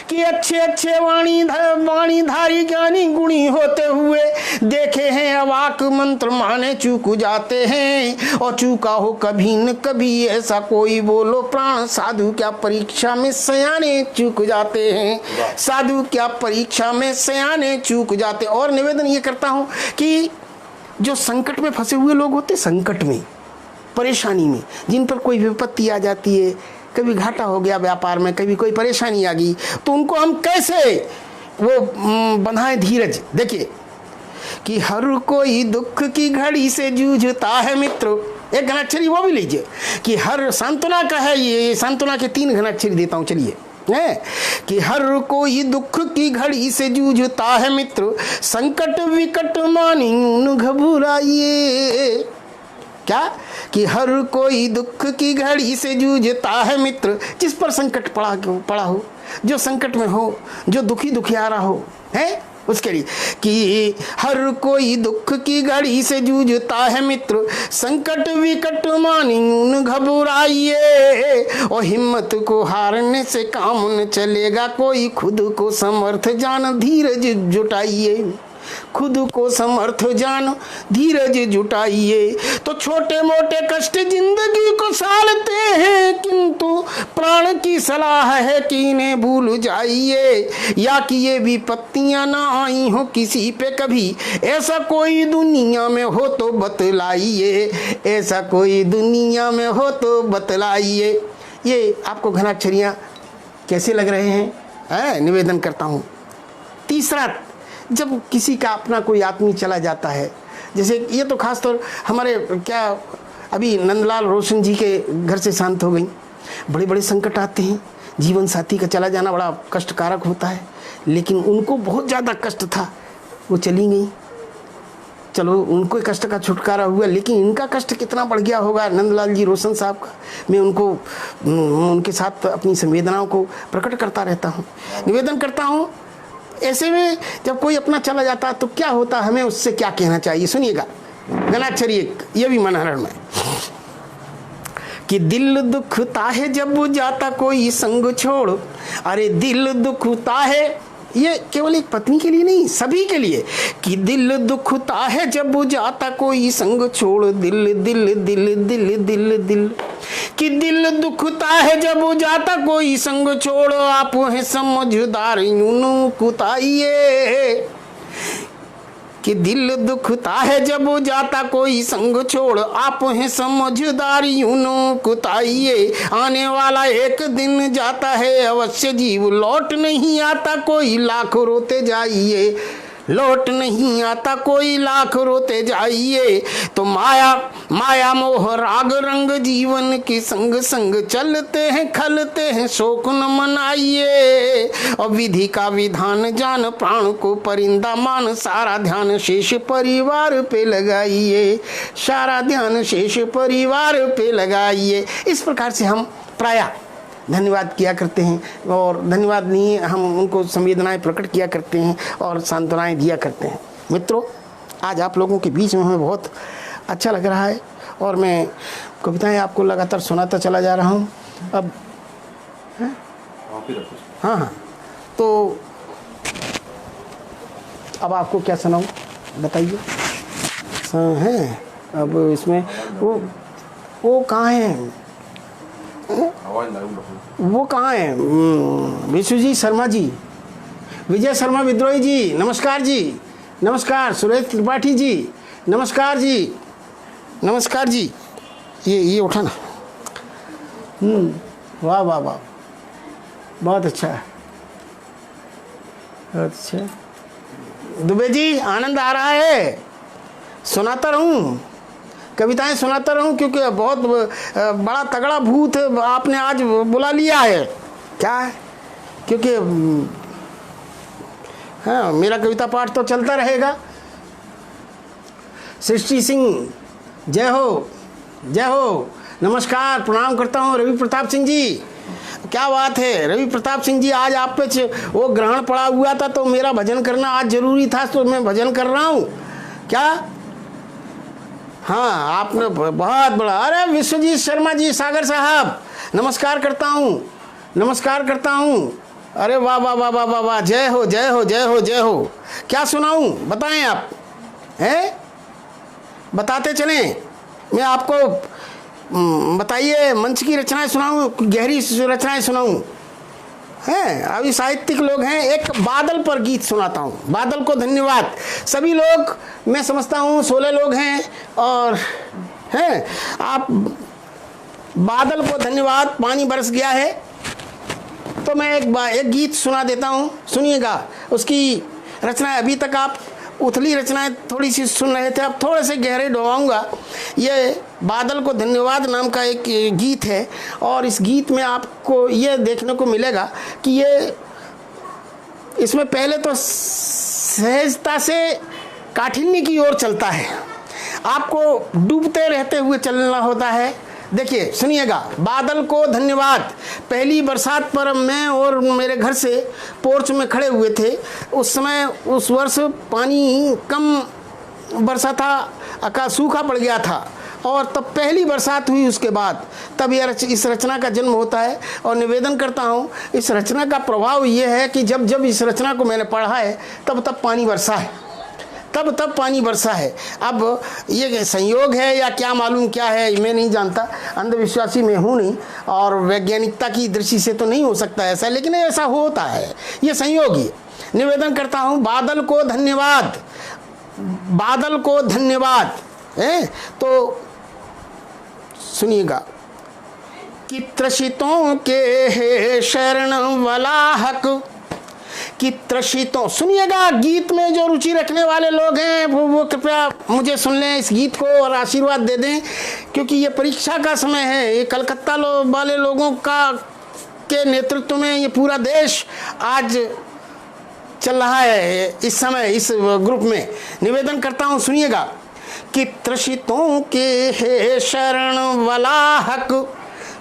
कि अच्छे वाणी धारी ज्ञानी गुणी होते हुए देखे हैं अवाक मंत्र माने चूक जाते हैं। और चूका हो कभी न कभी ऐसा कोई बोलो प्राण, साधु क्या परीक्षा में सयाने चूक जाते हैं, साधु क्या परीक्षा में सयाने चूक जाते। और निवेदन ये करता हूं कि जो संकट में फंसे हुए लोग होते, संकट में, परेशानी में, जिन पर कोई विपत्ति आ जाती है, कभी घाटा हो गया व्यापार में, कभी कोई परेशानी आ गई, तो उनको हम कैसे वो बंधाएं धीरज। देखिए कि हर कोई दुख की घड़ी से जूझता है मित्र, एक घनाक्षरी वो भी लीजिए। कि हर सांत्वना का है, ये सांत्वना के 3 घनाक्षरी देता हूं, चलिए। है कि हर कोई दुख की घड़ी से जूझता है मित्र, संकट विकट मानी उन घबराइए। क्या कि हर कोई दुख की घड़ी से जूझता है मित्र, जिस पर संकट पड़ा हो, जो संकट में हो, जो दुखियारा हो, है उसके लिए। कि हर कोई दुख की घड़ी से जूझता है मित्र, संकट विकट मानी उन घबराइए। और हिम्मत को हारने से काम न चलेगा कोई, खुद को समर्थ जान धीरज जुटाइए, खुद को समर्थ जान धीरज जुटाइए। तो छोटे मोटे कष्ट जिंदगी को सालते हैं, किंतु प्राण की सलाह है कि इन्हें भूल जाइए। या कि ये विपत्तियां ना आई हो किसी पे कभी, ऐसा कोई दुनिया में हो तो बतलाइए, ऐसा कोई दुनिया में हो तो बतलाइए। ये आपको घनाक्षरियां कैसे लग रहे हैं? निवेदन करता हूँ। तीसरा, जब किसी का अपना कोई आदमी चला जाता है, जैसे ये तो खासतौर हमारे क्या अभी नंदलाल रोशन जी के घर से शांत हो गई। बड़े बड़े संकट आते हैं, जीवन साथी का चला जाना बड़ा कष्टकारक होता है, लेकिन उनको बहुत ज़्यादा कष्ट था, वो चली गई। चलो उनको कष्ट का छुटकारा हुआ, लेकिन इनका कष्ट कितना बढ़ गया होगा नंदलाल जी रोशन साहब का। मैं उनके साथ अपनी संवेदनाओं को प्रकट करता रहता हूँ, निवेदन करता हूँ। ऐसे में जब कोई अपना चला जाता है तो क्या होता, हमें उससे क्या कहना चाहिए, सुनिएगा। घनाक्षरी एक ये भी मनहरण में कि दिल दुखता है जब जाता कोई संग छोड़। अरे दिल दुखता है, ये केवल एक पत्नी के लिए नहीं, सभी के लिए। कि दिल दुखता है जब जाता कोई संग छोड़, दिल दिल दिल दिल दिल दिल। कि दिल दुखता है जब जाता कोई संग छोड़, आप हैं समझदार यूं कुताइए। कि दिल दुखता है जब जाता कोई संग छोड़, आप हैं समझदार यूं कुताइए। आने वाला एक दिन जाता है अवश्य जीव, लौट नहीं आता कोई लाख रोते जाइए, लौट नहीं आता कोई लाख रोते जाइए। तो माया मोह राग रंग जीवन की संग संग चलते हैं खलते हैं, शोक न मनाइए। और विधि का विधान जान प्राण को परिंदा मान, सारा ध्यान शेष परिवार पे लगाइए, सारा ध्यान शेष परिवार पे लगाइए। इस प्रकार से हम प्रायः धन्यवाद किया करते हैं, और धन्यवाद नहीं, हम उनको संवेदनाएं प्रकट किया करते हैं और सांत्वनाएं दिया करते हैं। मित्रों, आज आप लोगों के बीच में हमें बहुत अच्छा लग रहा है और मैं कविताएं आपको लगातार सुनाता चला जा रहा हूँ। अब हाँ हाँ, तो अब आपको क्या सुनाऊँ बताइए। हैं अब इसमें वो कहाँ हैं, वो कहाँ हैं? विश्वजीत शर्मा जी, विजय शर्मा विद्रोही जी, नमस्कार जी, नमस्कार। सुरेश त्रिपाठी जी, नमस्कार जी, नमस्कार जी। ये उठा ना। वाह वाह वाह, बहुत अच्छा है, बहुत अच्छा। दुबे जी, आनंद आ रहा है, सुनाता रहूं, कविताएं सुनाता रहूं, क्योंकि बहुत बड़ा तगड़ा भूत आपने आज बुला लिया है। क्या है? क्योंकि हाँ, मेरा कविता पाठ तो चलता रहेगा। सृष्टि सिंह, जय हो, जय हो, नमस्कार, प्रणाम करता हूँ। रवि प्रताप सिंह जी, क्या बात है रवि प्रताप सिंह जी, आज आप पे वो ग्रहण पड़ा हुआ था तो मेरा भजन करना आज जरूरी था, तो मैं भजन कर रहा हूँ। क्या? हाँ, आपने बहुत बड़ा। अरे विश्वजीत शर्मा जी, सागर साहब, नमस्कार करता हूँ, नमस्कार करता हूँ। अरे वाह वाह वाह वाह वाह वाह, जय हो, जय हो, जय हो, जय हो। क्या सुनाऊँ बताएं आप, हैं? बताते चलें, मैं आपको बताइए, मंच की रचनाएं सुनाऊँ, गहरी रचनाएं सुनाऊँ? हैं, अभी साहित्यिक लोग हैं, एक बादल पर गीत सुनाता हूँ। बादल को धन्यवाद। सभी लोग, मैं समझता हूँ 16 लोग हैं और हैं आप। बादल को धन्यवाद, पानी बरस गया है, तो मैं एक गीत सुना देता हूँ, सुनिएगा। उसकी रचनाएं, अभी तक आप उथली रचनाएं थोड़ी सी सुन रहे थे, अब थोड़े से गहरे डुबाऊंगा। ये बादल को धन्यवाद नाम का एक गीत है, और इस गीत में आपको ये देखने को मिलेगा कि ये, इसमें पहले तो सहजता से काठिन्य की ओर चलता है, आपको डूबते रहते हुए चलना होता है। देखिए, सुनिएगा। बादल को धन्यवाद। पहली बरसात पर मैं और मेरे घर से पोर्च में खड़े हुए थे। उस समय, उस वर्ष पानी कम बरसा था, सूखा पड़ गया था, और तब पहली बरसात हुई। उसके बाद तब इस रचना का जन्म होता है। और निवेदन करता हूँ, इस रचना का प्रभाव ये है कि जब जब इस रचना को मैंने पढ़ा है, तब तब पानी बरसा है, तब पानी बरसा है। अब ये संयोग है या क्या मालूम क्या है, मैं नहीं जानता, अंधविश्वासी मैं हूँ नहीं, और वैज्ञानिकता की दृष्टि से तो नहीं हो सकता ऐसा, लेकिन ऐसा होता है, ये संयोग ही। निवेदन करता हूँ, बादल को धन्यवाद, बादल को धन्यवाद है। तो सुनिएगा। कि त्रसितों के है शरण वलाहक, कि त्रसितों, सुनिएगा। गीत में जो रुचि रखने वाले लोग हैं वो कृपया मुझे सुन लें, इस गीत को, और आशीर्वाद दे दें, क्योंकि ये परीक्षा का समय है। ये कलकत्ता वाले लोगों के नेतृत्व में ये पूरा देश आज चल रहा है इस समय, इस ग्रुप में। निवेदन करता हूँ, सुनिएगा। कि त्रसितों के है शरण वलाहक,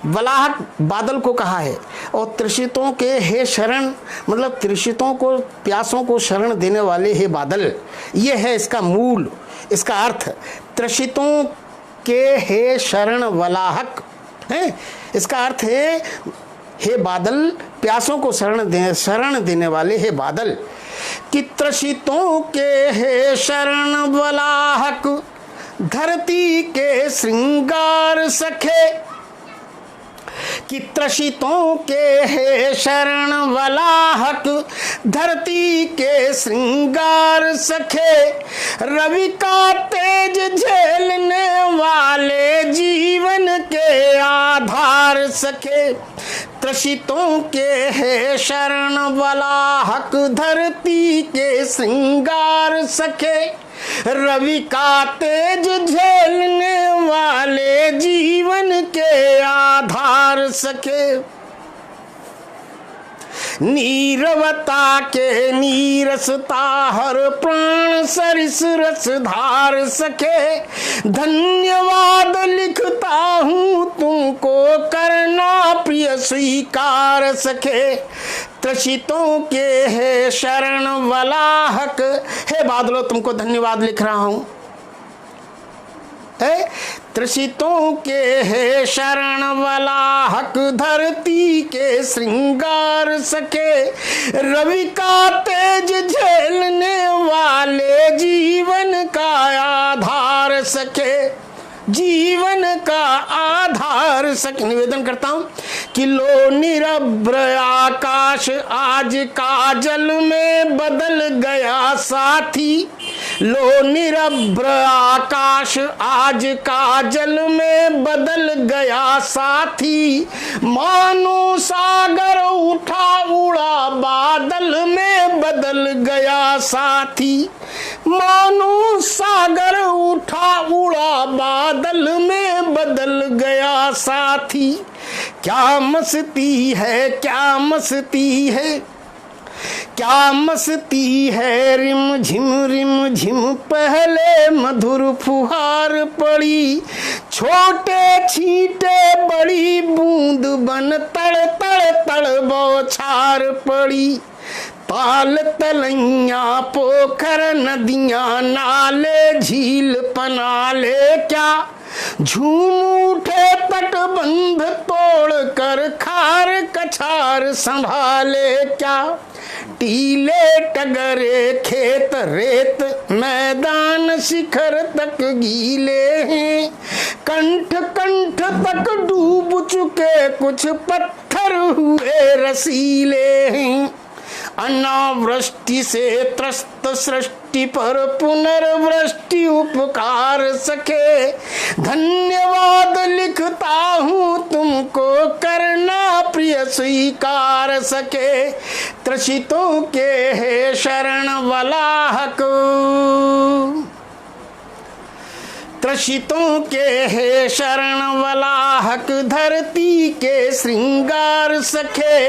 वलाहक बादल को कहा है, और त्रिषितों के हे शरण, मतलब त्रिषितों को, प्यासों को शरण देने वाले हे बादल। ये है इसका मूल, इसका अर्थ। त्रिषितों के हे शरण वलाहक है, इसका अर्थ है हे बादल, प्यासों को शरण देने वाले हे बादल। कि त्रिषितों के हे शरण वलाहक, धरती के श्रृंगार सखे। कि त्रसितों के है शरण वलाहक, धरती के श्रृंगार सखे। रवि का तेज झेलने वाले जीवन के आधार सखे। त्रसितों के है शरण वलाहक, धरती के श्रृंगार सखे। रवि का तेज झेलने वाले जीवन के आधार सखे। नीरवता के नीरसता हर प्राण सरिस रस धार सके। धन्यवाद लिखता हूँ तुमको करना प्रिय स्वीकार सके। त्रसितों के है शरण वलाहक, हे बादलों तुमको धन्यवाद लिख रहा हूँ। त्रसितों के है शरण वलाहक, धरती के श्रृंगार सके। रवि का तेज झेलने वाले जीवन का आधार सके, जीवन का आधार सके। निवेदन करता हूं कि लो निरभ्र आकाश आज काजल में बदल गया साथी। लो निरभ्र आकाश आज काजल में बदल गया साथी। मानो सागर उठा उड़ा बादल में बदल गया साथी। मानो सागर उठा उड़ा बादल में बदल गया साथी। क्या मस्ती है, क्या मस्ती है, क्या मस्ती है। रिम झिम पहले मधुर फुहार पड़ी। छोटे छींटे बड़ी बूंद बन तड़ तड़ तड़ बौछार पड़ी। ताल तलैया पोखर नदियां नाले झील पनाले क्या। झूम उठे तटबंध तोड़ कर खार कछार संभाले क्या। टीले टगरे खेत रेत मैदान शिखर तक गीले हैं। कंठ कंठ तक डूब चुके कुछ पत्थर हुए रसीले हैं। अनावृष्टि से त्रस्त सृष्टि पर पुनर्वृष्टि उपकार सके। धन्यवाद लिखता हूँ तुमको करना प्रिय स्वीकार सके। त्रसितों के है शरण वलाहक, त्रसितों के है शरण वलाहक, धरती के श्रृंगार सखे।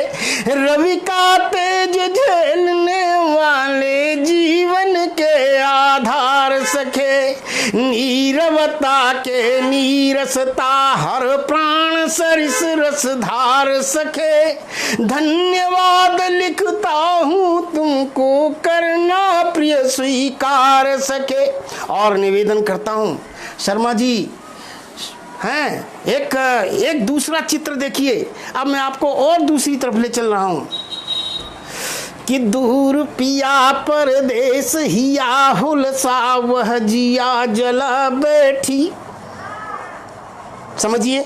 रवि का तेज झेलने वाले जीवन के आधार सखे। नीरवता के नीरसता हर प्राण सरिस रस धार सखे। धन्यवाद लिखता हूँ तुमको करना प्रिय स्वीकार सके। और निवेदन करता हूँ शर्मा जी हैं, एक दूसरा चित्र देखिए। अब मैं आपको और दूसरी तरफ ले चल रहा हूं कि दूर पिया परदेस हिया हुलसा वह जिया जला बैठी। समझिए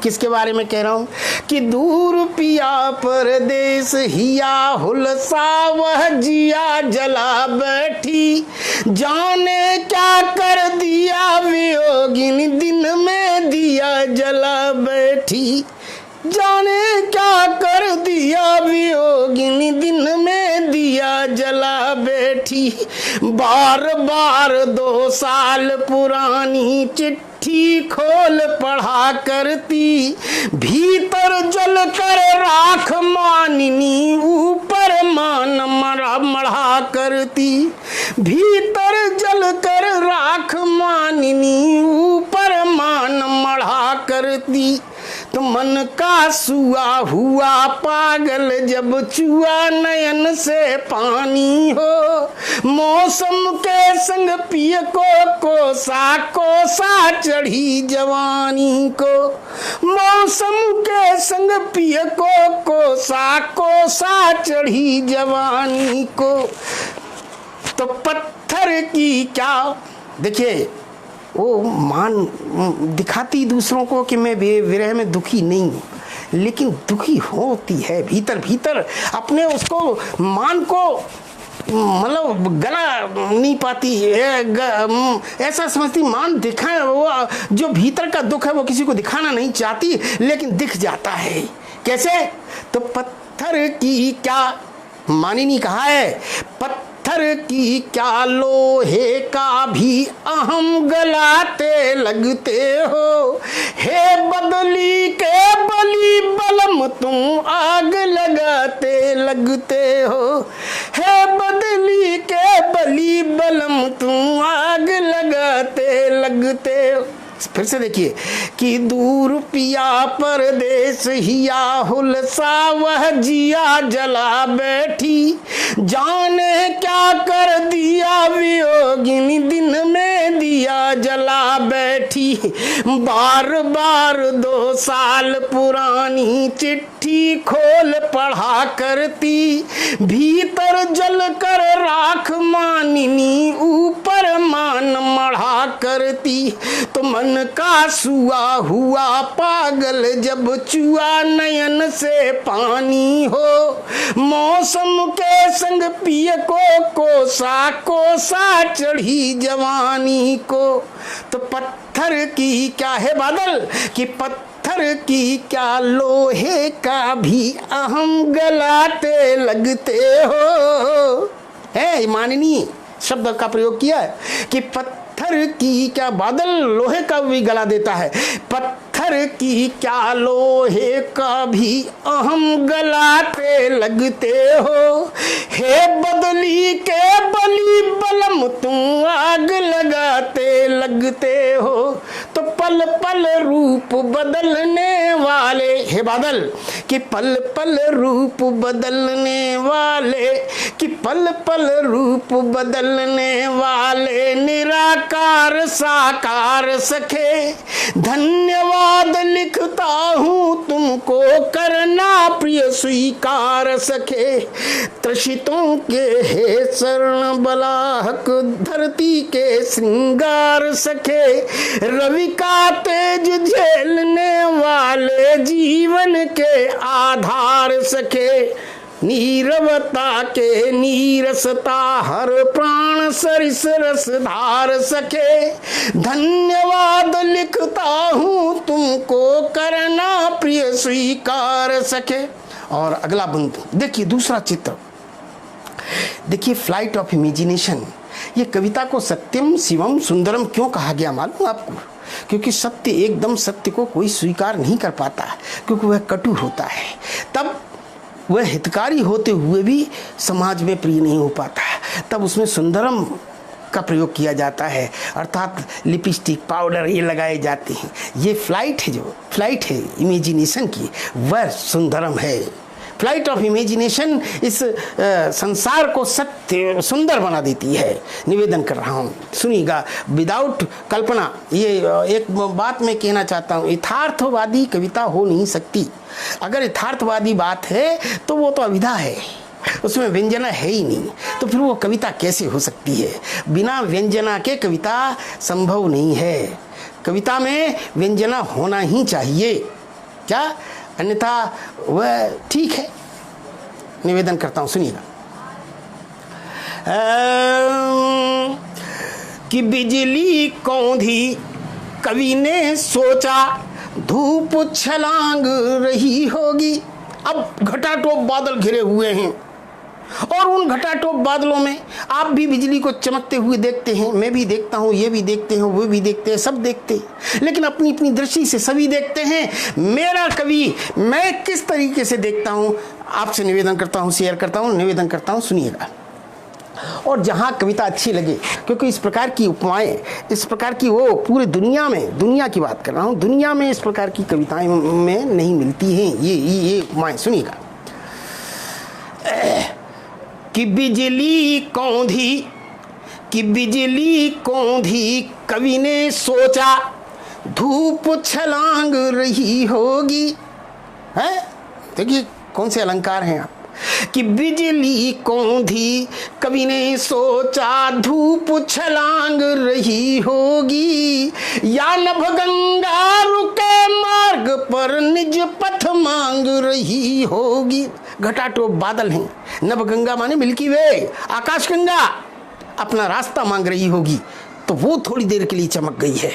किसके बारे में कह रहा हूं कि दूर पिया परदेस हिया हुलसा वह जिया जला बैठी। जाने क्या कर दिया वियोगिनी दिन में दिया जला बैठी। जाने क्या कर दिया वियोगिनी दिन में दिया जला बैठी। बार बार 2 साल पुरानी चिट्ठी खोल पढ़ा करती। भीतर जल कर राख मानिनी ऊपर मान मढ़ा करती। भीतर जल कर राख मानिनी ऊपर मान मढ़ा करती। तो मन का सुआ हुआ पागल जब चुआ नयन से पानी हो। मौसम के संग पिय को कोसा चढ़ी जवानी को। मौसम के संग पिय को कोसा चढ़ी जवानी को। तो पत्थर की क्या देखिए वो मान दिखाती दूसरों को कि मैं विरह में दुखी नहीं हूँ, लेकिन दुखी होती है भीतर भीतर अपने उसको मान को मतलब गला नहीं पाती है। ऐसा समझती मान दिखा वो जो भीतर का दुख है वो किसी को दिखाना नहीं चाहती, लेकिन दिख जाता है। कैसे? तो पत्थर की क्या मानिनी कहा है, पत्थर पत्थर की क्या लोहे का भी अहम गलाते लगते हो, हे बदली के बली बलम तुम आग लगाते लगते हो, हे बदली के बली बलम तुम आग लगाते लगते हो। फिर से देखिए कि दूर पिया परदेश हिया हुलसा वह जिया जला बैठी, जाने क्या कर दिया वियोगिनी दिन में दिया जला बैठी। बार बार 2 साल पुरानी चिट्ठी खोल पढ़ा करती, भीतर जल कर राख मानिनी ऊपर मान मढ़ा करती। तो मन का सुआ हुआ पागल जब चुआ नयन से पानी हो, मौसम के संग पिए को कोसा कोसा चढ़ी जवानी को। तो पत्थर की क्या है बादल कि पत्थर की क्या लोहे का भी अहम गलाते लगते हो। है माननीय शब्द का प्रयोग किया है कि पत्थर की क्या बादल लोहे का भी गला देता है, पत्थर की क्या लोहे का भी अहम गलाते लगते हो, हे बदली के बली बलम तुम आग लगाते लगते हो। तो पल पल रूप बदलने वाले, हे बादल कि पल पल रूप बदलने वाले, कि पल पल रूप बदलने वाले निराकार साकार सखे, धन्यवाद लिखता हूँ तुमको करना प्रिय स्वीकार सखे। त्रषितों के हे शरण बलाहक धरती के श्रृंगार सखे, रवि का तेज झेलने वाले जीवन के आधार सखे। नीरवता के नीरसता हर प्राण सरिस रस धार सके, धन्यवाद लिखता हूँ तुमको करना प्रिय स्वीकार सके। और अगला बंद देखिए, दूसरा चित्र देखिए, फ्लाइट ऑफ इमेजिनेशन। ये कविता को सत्यम शिवम सुंदरम क्यों कहा गया मालूम आपको? क्योंकि सत्य, एकदम सत्य को कोई स्वीकार नहीं कर पाता, क्योंकि वह कटु होता है। तब वह हितकारी होते हुए भी समाज में प्रिय नहीं हो पाता, तब उसमें सुंदरम का प्रयोग किया जाता है, अर्थात लिपस्टिक पाउडर ये लगाए जाते हैं। ये फ्लाइट है, जो फ्लाइट है इमेजिनेशन की, वह सुंदरम है। फ्लाइट ऑफ इमेजिनेशन इस संसार को सत्य सुंदर बना देती है। निवेदन कर रहा हूँ, सुनिएगा, विदाउट कल्पना। ये एक बात मैं कहना चाहता हूँ, यथार्थवादी कविता हो नहीं सकती। अगर यथार्थवादी बात है तो वो तो अविधा है, उसमें व्यंजना है ही नहीं, तो फिर वो कविता कैसे हो सकती है? बिना व्यंजना के कविता संभव नहीं है। कविता में व्यंजना होना ही चाहिए, क्या? अन्यथा वह ठीक है। निवेदन करता हूं, सुनिएगा। कि बिजली कौंधी कवि ने सोचा, धूप छलांग रही होगी। अब घटाटोप बादल घिरे हुए हैं और उन घटाटोप बादलों में आप भी बिजली को चमकते हुए देखते हैं, मैं भी देखता हूँ, ये भी देखते हैं, वो भी देखते हैं, सब देखते हैं, लेकिन अपनी अपनी दृष्टि से सभी देखते हैं। मेरा कवि मैं किस तरीके से देखता हूँ, आपसे निवेदन करता हूँ, शेयर करता हूँ, निवेदन करता हूँ, सुनिएगा। और जहाँ कविता अच्छी लगे, क्योंकि इस प्रकार की उपमाएं, इस प्रकार की वो पूरी दुनिया में, दुनिया की बात कर रहा हूँ, दुनिया में इस प्रकार की कविताएं में नहीं मिलती हैं ये उपमाएं। सुनिएगा। कि बिजली कौंधी, कि बिजली कौंधी कवि ने सोचा, धूप छलांग रही होगी। है, देखिए कौन से अलंकार हैं आप। कि बिजली कौंधी कवि ने सोचा, धूप छलांग रही होगी, या नभ गंगा रुके मार्ग पर निज पथ मांग रही होगी। घटाटोप बादल हैं, नभ गंगा माने मिल्की वे, आकाश गंगा अपना रास्ता मांग रही होगी, तो वो थोड़ी देर के लिए चमक गई है।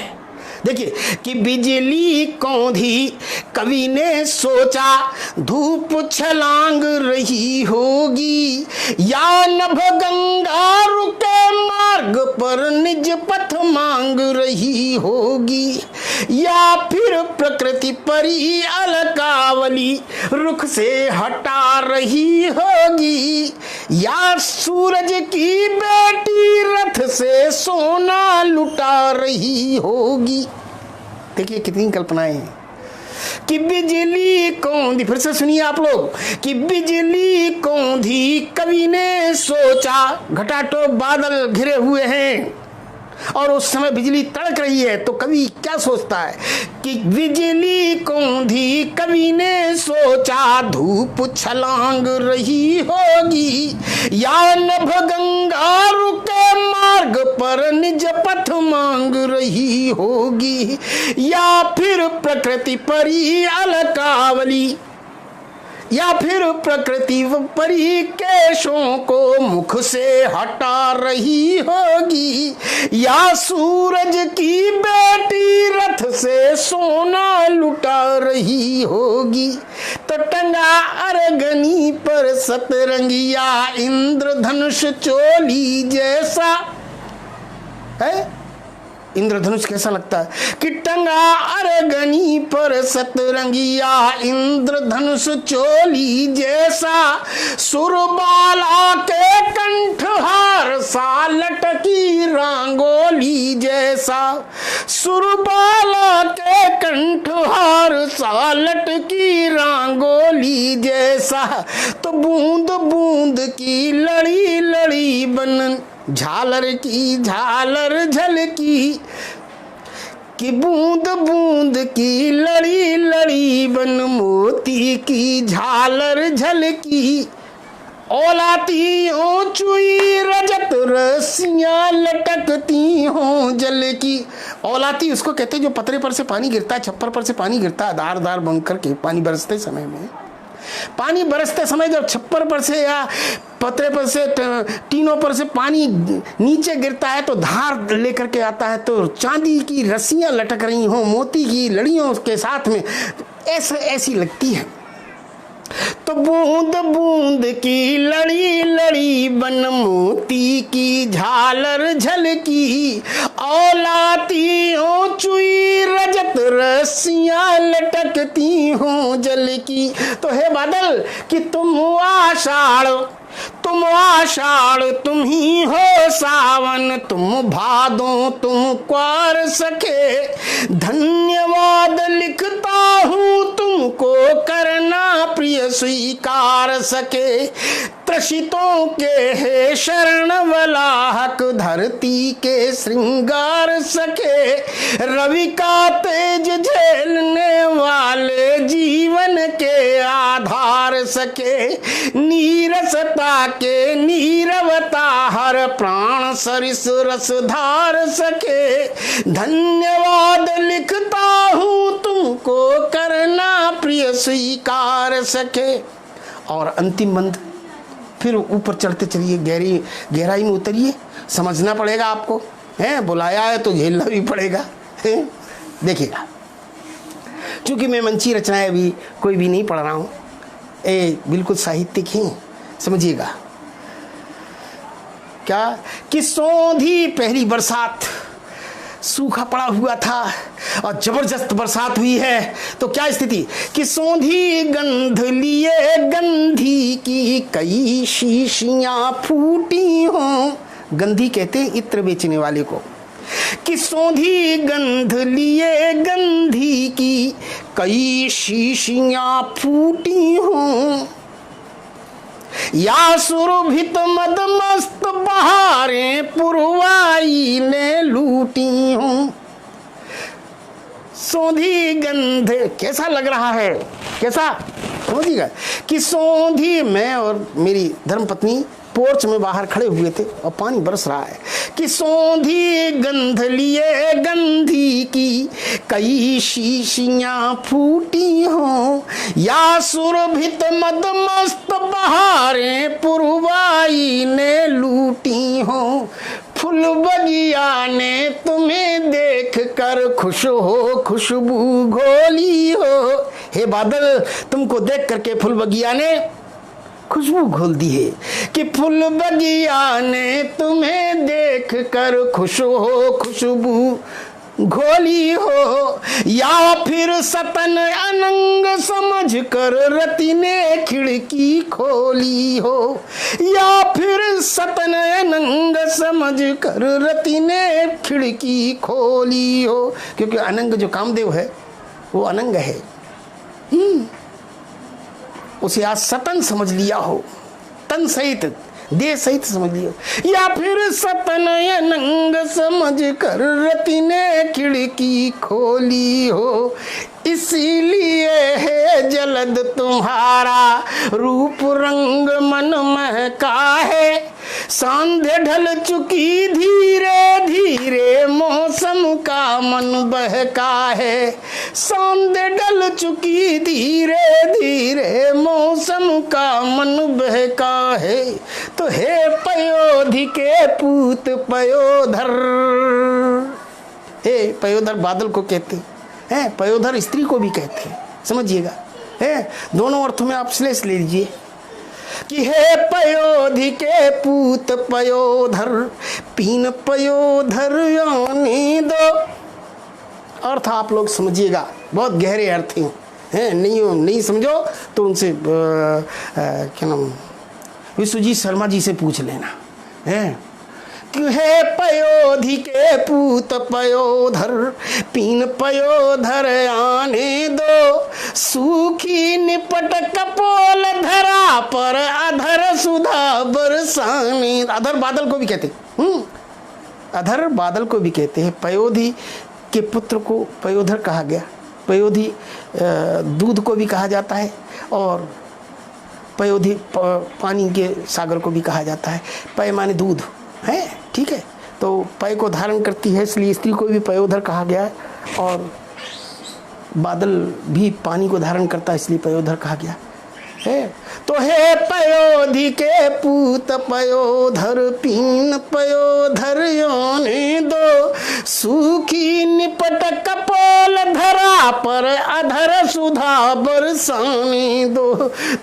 देखिए कि बिजली कौंधी कवि ने सोचा, धूप छलांग रही होगी, या नभ गंगा रुके मार्ग पर निज पथ मांग रही होगी, या फिर प्रकृति परी अलकावली रुख से हटा रही होगी, या सूरज की बेटी रथ से सोना लुटा रही होगी। देखिए कितनी कल्पनाएं हैं कि बिजली कौंधी, फिर से सुनिए आप लोग, कि बिजली कौंधी कवि ने सोचा, घटाटो बादल घिरे हुए हैं और उस समय बिजली तड़क रही है, तो कवि क्या सोचता है कि बिजली कौंधी कवि ने सोचा धूप छलांग रही होगी, या नभ गंगा रुके मार्ग पर निज पथ मांग रही होगी, या फिर प्रकृति परी अलकावली, या फिर प्रकृति परी केशों को मुख से हटा रही होगी, या सूरज की बेटी रथ से सोना लुटा रही होगी। तो टंगा अरगनी पर सतरंगिया इंद्रधनुष चोली जैसा है। इंद्रधनुष कैसा लगता है कि टंगा अरगनी पर सतरंगिया इंद्रधनुष चोली जैसा, सुरबाला के कंठहार सा लटकी रांगोली जैसा, सुरबाला के कंठहार सा लटकी रांगोली जैसा। तो बूंद बूंद की लड़ी लड़ी बन झालर की झालर झलकी, कि बूंद बूंद की लड़ी लड़ी बन मोती की झालर झलकी, औलाती हो चुई रजत रस्सियां लटकती हों जल की। औलाती उसको कहते हैं जो पतरे पर से पानी गिरता है, छप्पर पर से पानी गिरता है, धार धार बन करके पानी बरसते समय में, पानी बरसते समय जब छप्पर पर से या पतरे पर से टीनों पर से पानी नीचे गिरता है तो धार लेकर के आता है, तो चांदी की रस्सियां लटक रही हों मोती की लड़ियों के साथ में, ऐसी लगती है। तो बूंद बूंद की लड़ी लड़ी बन मोती की झालर झलकी, औलाती हो चुई रजत रस्सियां लटकती हों जल की। तो हे बादल कि तुम आषाढ़ तुम ही हो सावन, तुम भादों तुम क्वार सके, धन्यवाद लिखता हूँ तुमको करना प्रिय स्वीकार सके। त्रसितों के हे शरण वलाहक धरती के श्रृंगार सके, रवि का तेज झेलने वाले जीवन के आधार सके, नीरसता के नीरवता हर प्राण सरिस रस धार सके, धन्यवाद लिखता हूँ तुमको करना प्रिय स्वीकार सके। और अंतिम बंद, फिर ऊपर चढ़ते चलिए, गहराई में उतरिए, समझना पड़ेगा आपको, है बुलाया है तो झेलना भी पड़ेगा, है देखिएगा। चूंकि मैं मंची रचनाएं भी कोई भी नहीं पढ़ रहा हूँ, बिल्कुल साहित्यिक ही, समझिएगा। क्या कि सौंधी पहली बरसात, सूखा पड़ा हुआ था और जबरदस्त बरसात हुई है, तो क्या स्थिति कि सौंधी गंध लिए गंधी की कई शीशियां फूटी हों। गंधी कहते हैं इत्र बेचने वाले को, कि सौंधी गंध लिए गंधी की कई शीशियां फूटी हों, या सुरभित मदमस्त बहारें पुरवाई ने लूटी हूं। सौंधी गंध कैसा लग रहा है, कैसा समझिएगा कि सौंधी, मैं और मेरी धर्मपत्नी पोर्च में बाहर खड़े हुए थे और पानी बरस रहा है, कि सौंधी गंध लिए गंधी की कई शीशियां फूटी हों, या सुरभित मदमस्त बहारें पुरवाई ने लूटी हों। फूल बगिया ने तुम्हें देख कर खुश हो खुशबू घोली हो। हे बादल, तुमको देख करके फूल बगिया ने खुशबू घोल दी है, कि फूल बगिया ने तुम्हें देख कर खुश हो खुशबू घोली हो, या फिर सतन अनंग समझ कर रति ने खिड़की खोली हो, या फिर सतन अनंग समझ कर रति ने खिड़की खोली हो। क्योंकि अनंग जो कामदेव है वो अनंग है, उसे आज सतन समझ लिया हो, तन सहित देह सहित समझ लियो, या फिर सतन अनंग समझ कर रति ने खिड़की खोली हो। इसीलिए है जलद तुम्हारा रूप रंग मन महका है, सांध्य ढल चुकी धीरे धीरे मौसम का मन बहका है, सांध्य ढल चुकी धीरे धीरे मौसम का मन बहका है। तो हे पयोधि के पूत पयोधर, हे पयोधर बादल को कहते हैं, पयोधर स्त्री को भी कहते हैं, समझिएगा, है दोनों अर्थों में आप श्लेष ले लीजिए कि हे पयोधि के पूत पयोधर, पीन पयोधर आने दो। अर्थ आप लोग समझिएगा, बहुत गहरे अर्थ हैं, नहीं समझो तो उनसे क्या नाम विश्वजीत शर्मा जी से पूछ लेना है कि हे पयोधि के पूत पयोधर, पीन पयोधर आने दो, सूखी निपट कपोल धरा पर अधर सुधा बरसाने। अधर बादल को भी कहते, अधर बादल को भी कहते हैं। पयोधि के पुत्र को पयोधर कहा गया। पयोधि दूध को भी कहा जाता है और पयोधि पानी के सागर को भी कहा जाता है। पय माने दूध है, ठीक है, तो पय को धारण करती है इसलिए स्त्री को भी पयोधर कहा गया है, और बादल भी पानी को धारण करता है इसलिए पयोधर कहा गया है। तो हे पयोधि के पूत पयोधर, पीन पयोधर आने दो, सूखी निपट कपोल धरा पर अधर सुधा बरसाने दो।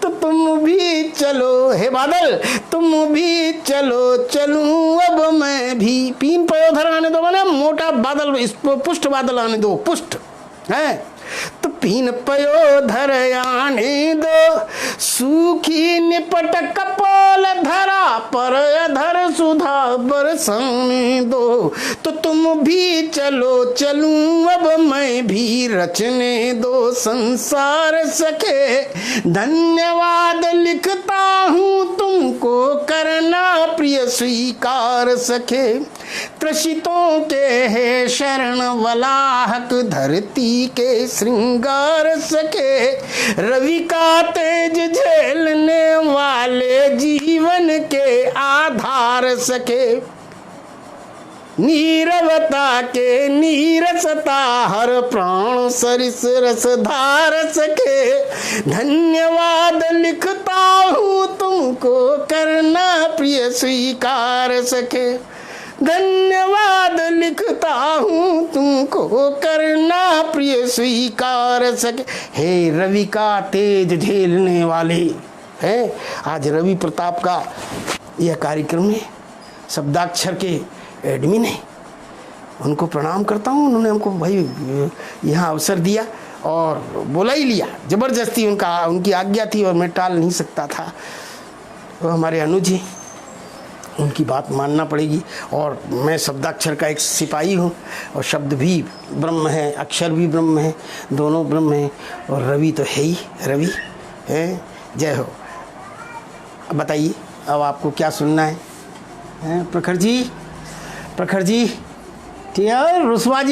तो तुम भी चलो हे बादल, तुम भी चलो चलूं अब मैं भी। पीन पयोधर आने दो माने मोटा बादल, इस पुष्ट बादल आने दो, पुष्ट है। तो पीन पयोधर आने दो, सूखी निपट कपोल धरा पर अधर सुधा बरसाने दो। तो तुम भी चलो चलूं अब मैं भी, रचने दो संसार सखे। धन्यवाद लिखता हूँ तुमको, करना प्रिय स्वीकार सखे। त्रसितों के है शरण वलाहक, धरती के श्रृंगार सके। रवि का तेज झेलने वाले, जीवन के आधार सके। नीरवता के नीरसता, हर प्राण सरिस रस धार सके। धन्यवाद लिखता हूँ तुमको, करना प्रिय स्वीकार सके। धन्यवाद लिखता हूँ तुमको, करना प्रिय स्वीकार सके। हे रवि का तेज झेलने वाले, है आज रवि प्रताप का यह कार्यक्रम है, शब्दाक्षर के एडमिन है, उनको प्रणाम करता हूँ। उन्होंने हमको भाई यहाँ अवसर दिया और बोला ही लिया, ज़बरदस्ती उनकी आज्ञा थी और मैं टाल नहीं सकता था। वो हमारे अनुज जी, उनकी बात मानना पड़ेगी। और मैं शब्दाक्षर का एक सिपाही हूँ और शब्द भी ब्रह्म है, अक्षर भी ब्रह्म है, दोनों ब्रह्म है। और रवि तो है ही, रवि है। जय हो। अब बताइए अब आपको क्या सुनना है? प्रखर जी, प्रखर जी, ठीक है। रुस्वा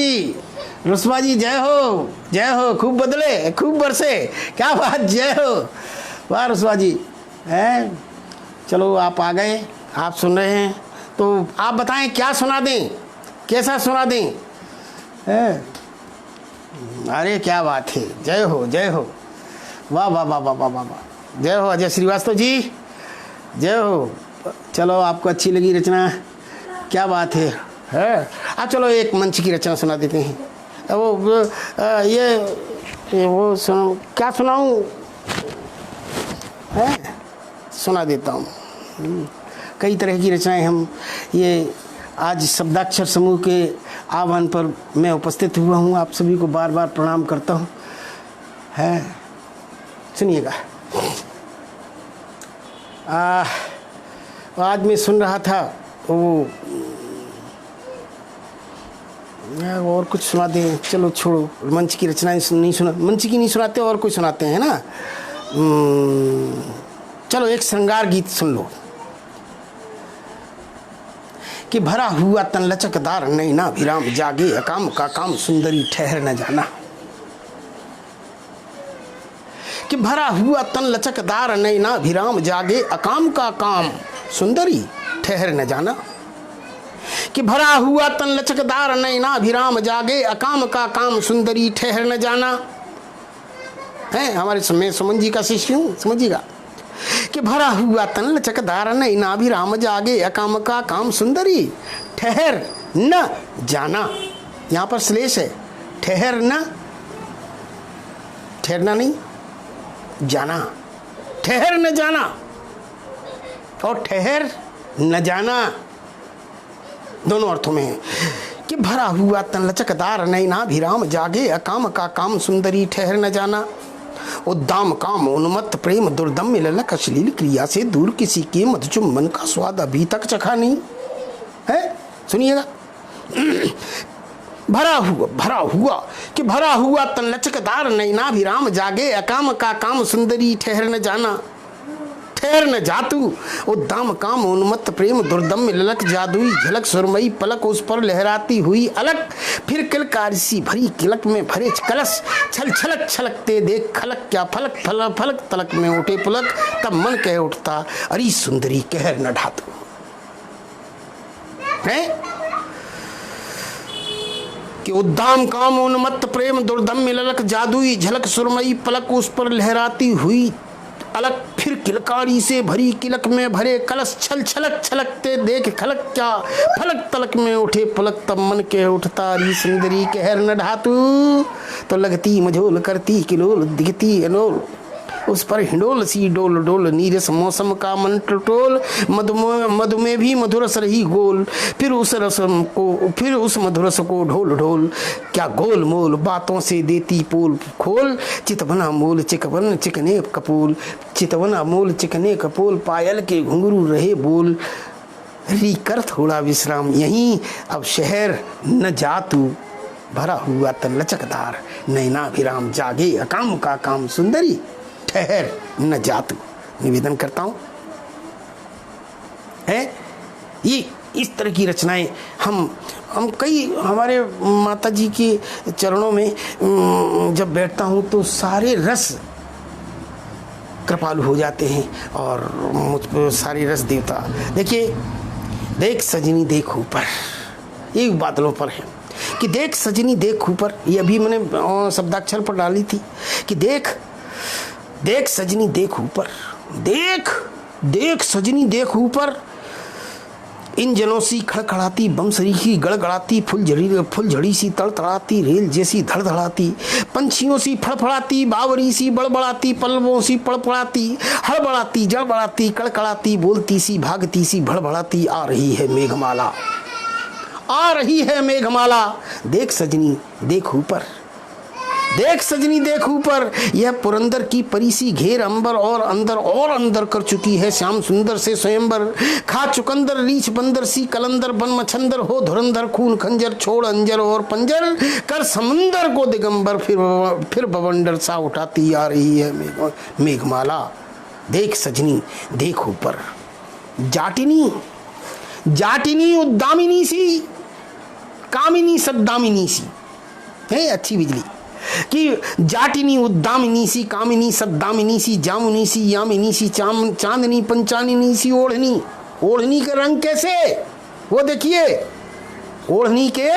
जी जय हो, जय हो। खूब बदले, खूब बरसे, क्या बात, जय हो। वाह रुस्वा जी, है। चलो आप आ गए, आप सुन रहे हैं तो आप बताएं क्या सुना दें, कैसा सुना दें? अरे क्या बात है, जय हो, जय हो। वाह वाह वाह वाह वाह वाह वाह, जय हो। अजय श्रीवास्तव जी, जय हो। चलो आपको अच्छी लगी रचना, क्या बात है। अब चलो एक मंच की रचना सुना देते हैं। वो सुनो, क्या सुनाऊं? सुना देता हूँ। कई तरह की रचनाएं हम ये आज शब्दाक्षर समूह के आह्वान पर मैं उपस्थित हुआ हूँ। आप सभी को बार बार प्रणाम करता हूँ। है सुनिएगा, आज मैं सुन रहा था वो और कुछ सुनाते हैं, चलो छोड़ो, मंच की रचनाएं नहीं सुना, मंच की नहीं सुनाते और कोई सुनाते हैं ना। चलो एक श्रृंगार गीत सुन लो कि भरा हुआ तन लचकदार नैना विराम जागे अकाम का काम सुंदरी ठहर न जाना। कि भरा हुआ तन लचकदार नैना विराम जागे अकाम का काम सुंदरी ठहर न जाना। कि भरा हुआ तन लचकदार नैना विराम जागे अकाम का काम सुंदरी ठहर न जाना। है हमारे समय सुमन जी का शिष्य हूँ, समझिएगा। कि भरा हुआ तन लचकदार नैना विराम जागे अकाम का काम सुंदरी ठहर न जाना। यहाँ पर श्लेष है, ठहर न, ठहरना नहीं, जाना, ठहर न जाना और ठहर न जाना दोनों अर्थों में है। कि भरा हुआ तन लचकदार नैना विराम जागे अकाम का काम सुंदरी ठहर न जाना। उद्दाम काम उन्मत्त प्रेम दुर्दम्य ललक अश्लील क्रिया से दूर किसी के मधुचुम्बन का स्वाद अभी तक चखा नहीं है। सुनिएगा, भरा हुआ कि भरा हुआ तन लचकदार नैना विराम जागे अकाम का काम सुंदरी ठहर न जाना। ठहर न जातू उद्दाम काम उन्मत्त प्रेम दुर्दम्य ललक जादुई झलक सुरमई पलक उस पर लहराती हुई अलग। फिर किलकारी सी भरी किलक में भरे कलश छल छलक छलकते देख खलक क्या फलक फल फलक तलक में उठे पुलक। तब मन कह उठता अरे सुंदरी कहर न ढातू। है कि उद्दाम काम उन्मत्त प्रेम दुर्दम्य ललक जादुई झलक सुरमई पलक उस पर लहराती हुई अलग। फिर किलकारी से भरी किलक में भरे कलश छल छलक छलकते देख खलक क्या फलक तलक में उठे पुलक। तब मन के उठता री सुंदरी कहर न ढातू। तो लगती मझोल करती किलोल दिखती अनोल उस पर हिंडोल सी डोल डोल नीरस मौसम का मन टटोल। मधु में भी मधुरस रही गोल। फिर उस मधुरस को ढोल ढोल क्या गोल मोल बातों से देती पोल खोल। चितवना मोल चिकवन चिकने कपोल चितवना मोल चिकने कपोल पायल के घुंघरू रहे बोल। री कर थोड़ा विश्राम यहीं अब शहर न जा तू। भरा हुआ तन लचकदार नैना विराम जागे अकाम का काम सुंदरी ठहर न जातू। निवेदन करता हूं है ये इस तरह की रचनाएं हम कई हमारे माता जी के चरणों में जब बैठता हूं तो सारे रस कृपालु हो जाते हैं और मुझ पर सारे रस देवता। देखिए, देख सजनी देख ऊपर, ये बादलों पर है कि देख सजनी देख ऊपर। ये अभी मैंने शब्दाक्षर पर डाली थी कि देख सजनी देख ऊपर, देख सजनी देख ऊपर। इन जनों सी खड़खड़ाती बमसरी की गड़गड़ाती फुलझड़ी सी तड़तड़ाती रेल जैसी धड़धड़ाती पंछियों सी फड़फड़ाती बावरी सी बड़बड़ाती पल्लवों सी पड़पड़ाती हड़बड़ाती जड़बड़ाती कड़कड़ाती बोलती सी भागती सी भड़बड़ाती आ रही है मेघमाला, आ रही है मेघमाला। देख सजनी देख ऊपर, देख सजनी देख ऊपर। यह पुरंदर की परी सी घेर अंबर और अंदर कर चुकी है श्याम सुंदर से स्वयंवर। खा चुकंदर रीछ बंदर सी कलंदर बन मछंदर हो धुरंधर खून खंजर छोड़ अंजर और पंजर कर समुंदर को दिगंबर। फिर बवंडर सा उठाती आ रही है मेघमाला। देख सजनी देख ऊपर। जाटिनी उद्दामिनी सी कामिनी सद्दामिनी सी है अच्छी बिजली कि जाटिनी उद्दामिनी सी कामिनी सद्दामिनी सी जामुनी सी यामिनी सी चांदनी पंचानिनी सी ओढ़नी का रंग कैसे, वो देखिए ओढ़नी के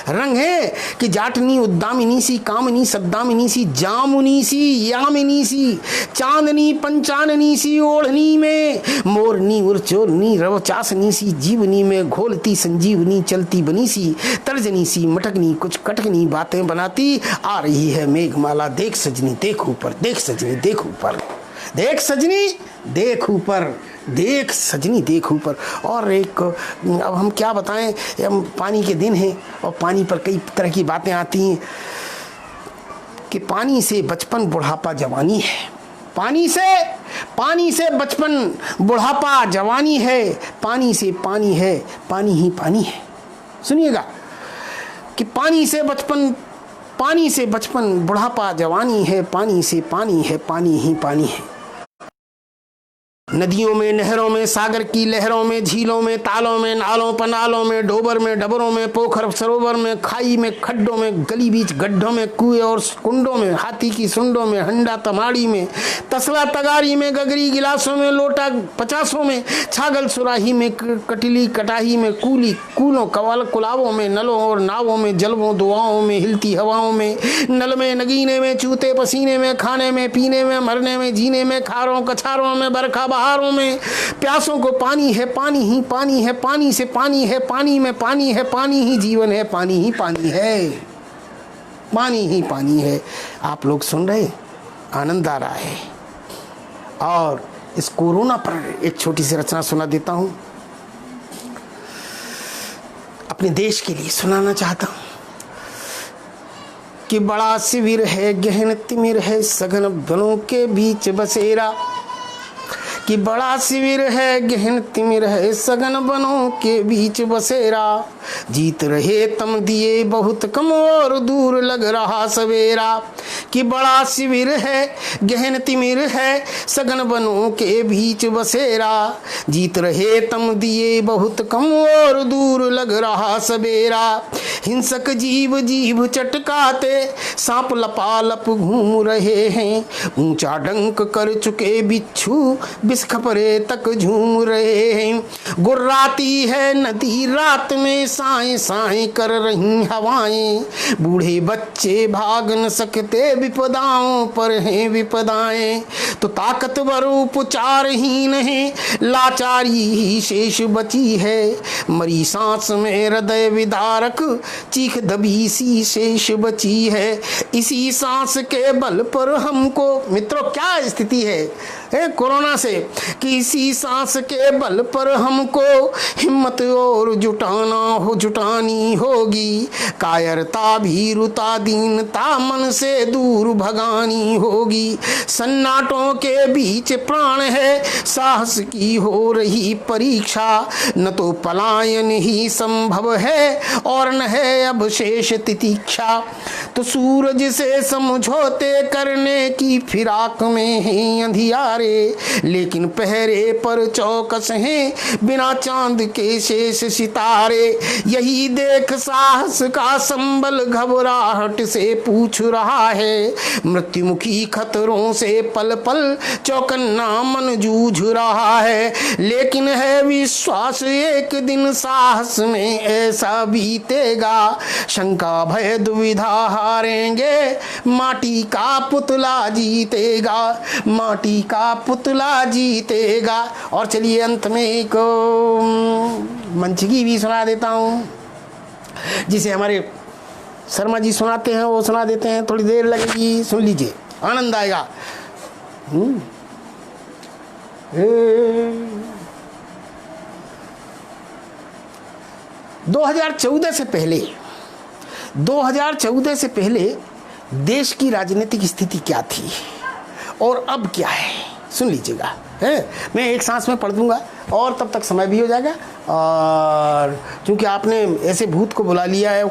रंग है कि जाटनी उद्दामिनी सी कामिनी सद्दामिनी सी जामुनी सी यामिनी सी चांदनी पंचाननी सी ओढ़नी में मोरनी उर्चोरनी रवचासनी सी जीवनी में घोलती संजीवनी चलती बनी सी तर्जनी सी मटकनी कुछ कटकनी बातें बनाती आ रही है मेघमाला। देख सजनी देख ऊपर, देख सजनी देख ऊपर, देख सजनी देख ऊपर। देख सजनी देख ऊपर। और एक अब हम क्या बताएं, हम पानी के दिन हैं और पानी पर कई तरह की बातें आती हैं कि पानी से बचपन बुढ़ापा जवानी है, पानी से बचपन बुढ़ापा जवानी है, पानी से पानी है, पानी ही पानी है। सुनिएगा कि पानी से बचपन बुढ़ापा जवानी है, पानी से पानी है, पानी ही पानी है। नदियों में, नहरों में, सागर की लहरों में, झीलों में, तालों में, नालों पनालों में, डोबर में, डबरों में, पोखर सरोवर में, खाई में, खड्डों में, गली बीच गड्ढों में, कुएं और कुंडों में, हाथी की सुंडों में, हंडा तमाड़ी में, तसला तगारी में, गगरी गिलासों में, लोटा पचासों में, छागल सुराही में, कटली कटाही में, कूलों कवाल कुलावों में, नलों और नावों में, जलवों दुआओं में, हिलती हवाओं में, नल में, नगीने में, चूते पसीने में, खाने में, पीने में, मरने में, जीने में, खारों कछारों में, बरखा बहारों में, प्यासों को पानी है, पानी ही पानी है, पानी से पानी है, पानी में पानी है, पानी ही जीवन है, पानी ही पानी है, पानी ही पानी है। आप लोग सुन रहे, आनंद आ रहा है। और इस कोरोना पर एक छोटी सी रचना सुना देता हूं, अपने देश के लिए सुनाना चाहता हूं कि बड़ा शिविर है, गहन तिमिर है, सघन वनों के बीच बसेरा, कि बड़ा शिविर है, गहन तिमिर है, सघन वनों के बीच बसेरा, जीत रहे तम दिए बहुत कम और दूर लग रहा सवेरा, कि बड़ा शिविर है, गहन तिमिर है, सघन वनों के बीच बसेरा, जीत रहे तम दिए बहुत कम और दूर लग रहा सवेरा, हिंसक जीव जीव चटकाते सांप लपालप घूम रहे हैं, ऊंचा डंक कर चुके बिच्छू बिस्खपरे तक झूम रहे हैं, गुर्राती है नदी रात में, साएं साएं कर रही हवाएं, बूढ़े बच्चे भाग न सकते, विपदाओं पर हैं विपदाएं, तो ताकतवर उपचारहीन है, लाचारी ही शेष बची है, मरी सांस में हृदय विदारक चीख दबी सी शेष बची है, इसी सांस के बल पर हमको, मित्रों क्या स्थिति है कोरोना से, कि इसी सांस के बल पर हमको हिम्मत और जुटानी होगी, कायरता भीरुता दीनता मन से दूर भगानी होगी, सन्नाटों के बीच प्राण है, साहस की हो रही परीक्षा, न तो पलायन ही संभव है और न है अब शेष तितीक्षा, तो सूरज से समझौते करने की फिराक में हैं अंधियारे, लेकिन पहरे पर चौकस हैं बिना चांद के शेष सितारे, यही देख साहस का संबल घबराहट से पूछ रहा है, मृत्युमुखी खतरों से पल पल चौकन्ना मन जूझ रहा है, लेकिन है विश्वास एक दिन साहस में ऐसा बीतेगा, शंका भय दुविधा हारेंगे, माटी का पुतला जीतेगा, माटी का पुतला जीतेगा। और चलिए अंत में एक मंचगी भी सुना देता हूँ, जिसे हमारे शर्मा जी सुनाते हैं, वो सुना देते हैं, थोड़ी देर लगेगी, सुन लीजिए, आनंद आएगा। 2014 से पहले देश की राजनीतिक स्थिति क्या थी और अब क्या है, सुन लीजिएगा। मैं एक सांस में पढ़ दूंगा और तब तक समय भी हो जाएगा। और क्योंकि आपने ऐसे भूत को बुला लिया है,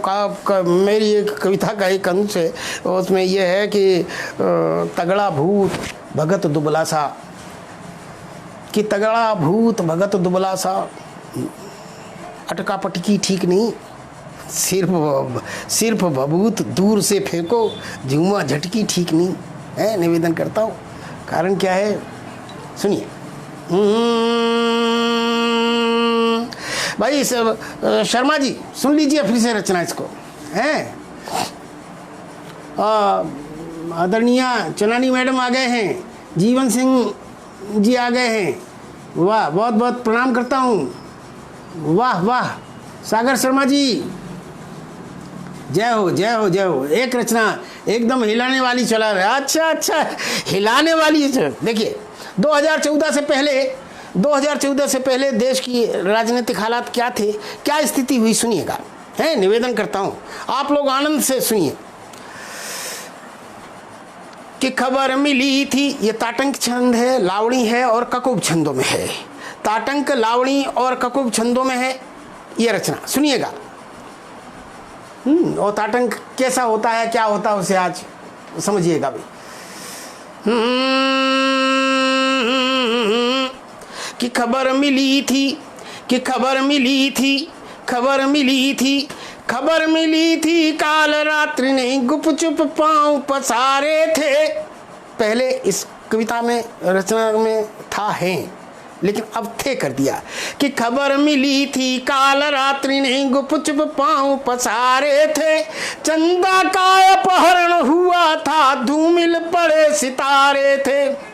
मेरी एक कविता का एक अंश है, उसमें यह है कि तगड़ा भूत भगत दुबला सा, कि तगड़ा भूत भगत दुबला सा, अटका पटकी ठीक नहीं, सिर्फ भभूत दूर से फेंको, झूमा झटकी ठीक नहीं है। निवेदन करता हूँ, कारण क्या है सुनिए। भाई शर्मा जी सुन लीजिए फिर से रचना इसको, हैं आदरणीय चनानी मैडम आ गए हैं, जीवन सिंह जी आ गए हैं, वाह बहुत बहुत प्रणाम करता हूँ, वाह वाह सागर शर्मा जी जय हो जय हो जय हो। एक रचना एकदम हिलाने वाली चला रहा है। अच्छा हिलाने वाली है। देखिए 2014 से पहले 2014 से पहले देश की राजनीतिक हालात क्या थे, क्या स्थिति हुई, सुनिएगा। है, निवेदन करता हूं आप लोग आनंद से सुनिए। कि खबर मिली थी, ये ताटंक छंद है, लावणी है और ककुब छंदों में है। ताटंक, लावणी और ककुब छंदों में है ये रचना, सुनिएगा। और ताटंक कैसा होता है, क्या होता है, उसे आज समझिएगा भी। कि खबर मिली थी, कि खबर मिली थी, खबर मिली थी, खबर मिली थी, काल रात्रि ने गुप चुप पांव पसारे थे। पहले इस कविता में, रचना में था है, लेकिन अब थे कर दिया। कि खबर मिली थी, काल रात्रि ने गुप चुप पांव पसारे थे। चंदा का अपहरण हुआ था, धूमिल पड़े सितारे थे।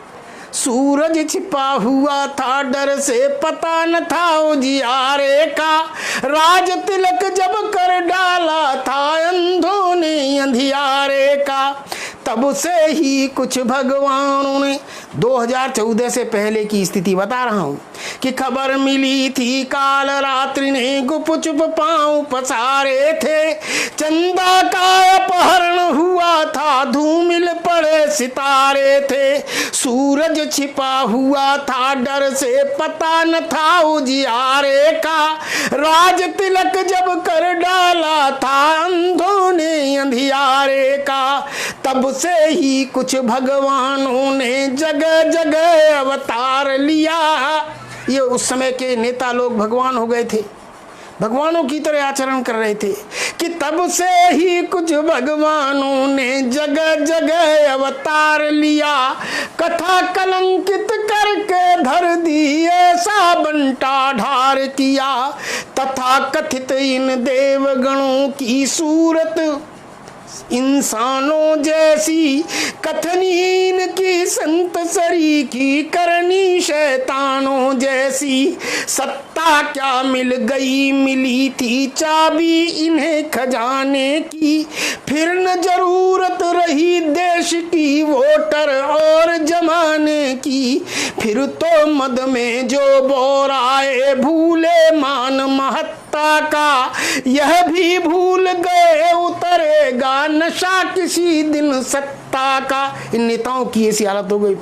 सूरज छिपा हुआ था, डर से पता न था उजियारे का। राज तिलक जब कर डाला था, अंधों ने अंधियारे का। तब से ही कुछ भगवानों ने, 2014 से पहले की स्थिति बता रहा हूं। कि खबर मिली थी, काल रात्रि ने गुप चुप पांव पसारे थे। चंदा का अपहरण हुआ था, धूमिल पड़े सितारे थे। सूरज छिपा हुआ था, डर से पता न था उजियारे का। राज तिलक जब कर डाला था, अंधों ने अंधियारे का। तब से ही कुछ भगवानों ने जगह जगह अवतार लिया। ये उस समय के नेता लोग भगवान हो गए थे, भगवानों की तरह आचरण कर रहे थे। कि तब से ही कुछ भगवानों ने जगह जगह अवतार लिया। कथा कलंकित करके धर दी, ऐसा बंटा ढार किया। तथा कथित इन देवगणों की सूरत इंसानों जैसी, कथनीन की संत सरी की, करनी शैतानों जैसी। सत्ता क्या मिल गई, मिली थी चाबी इन्हें खजाने की। फिर न जरूरत रही देश की, वोटर और जमाने की। फिर तो मद में जो बोराए, भूले मान महत्ता का। यह भी भूल गए, उतरेगा नशा किसी दिन सत्ता का। इन नेताओं की ऐसी हालत हो गई,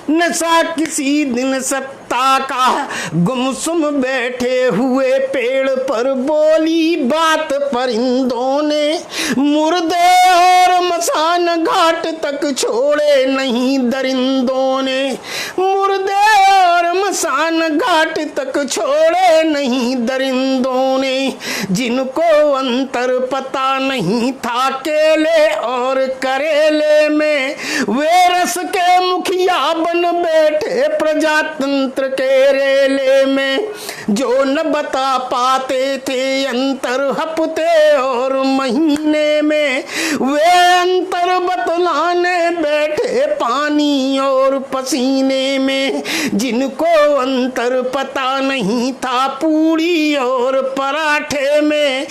नशा किसी दिन सत्ता का। गुमसुम बैठे हुए पेड़ पर बोली बात परिंदों ने। मुर्दे और मसान घाट तक छोड़े नहीं दरिंदों ने। मुर्दे और मसान घाट तक छोड़े नहीं दरिंदों ने। जिनको अंतर पता नहीं था केले और करेले में, वे रस के मुखिया बन बैठे प्रजातंत्र के रेले में। जो न बता पाते थे अंतर हफ्ते और महीने में, वे अंतर बतलाने बैठे पानी और पसीने में। जिनको अंतर पता नहीं था पूड़ी और पराठे में,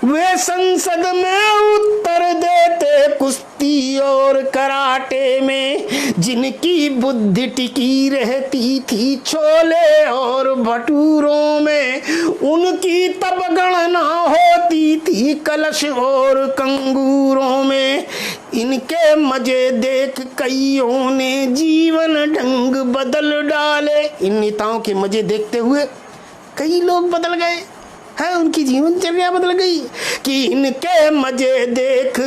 वे संसद में उत्तर देते कुश्ती और कराटे में। जिनकी बुद्धि टिकी रहती थी छोले और भटूरों में, उनकी तब गणना होती थी कलश और कंगूरों में। इनके मजे देख कईयों ने जीवन ढंग बदल डाले। इन नेताओं के मजे देखते हुए कई लोग बदल गए है, उनकी जीवनचर्या बदल गई। कि इनके मजे देख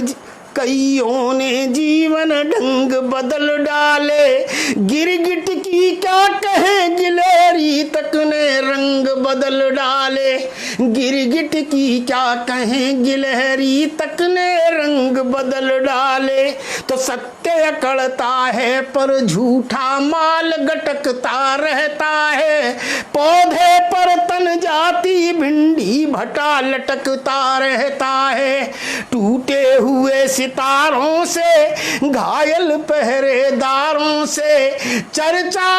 कईयों ने जीवन ढंग बदल डाले। गिरगिट की क्या कहे, गिलहरी तक ने रंग बदल डाले। गिरगिट की क्या कहें, गिलहरी तक ने रंग बदल डाले। तो सत्य अकड़ता है पर झूठा माल गटकता रहता है। पौधे पर तन जाती भिंडी भटा लटकता रहता है। टूटे हुए सितारों से, घायल पहरेदारों से चर्चा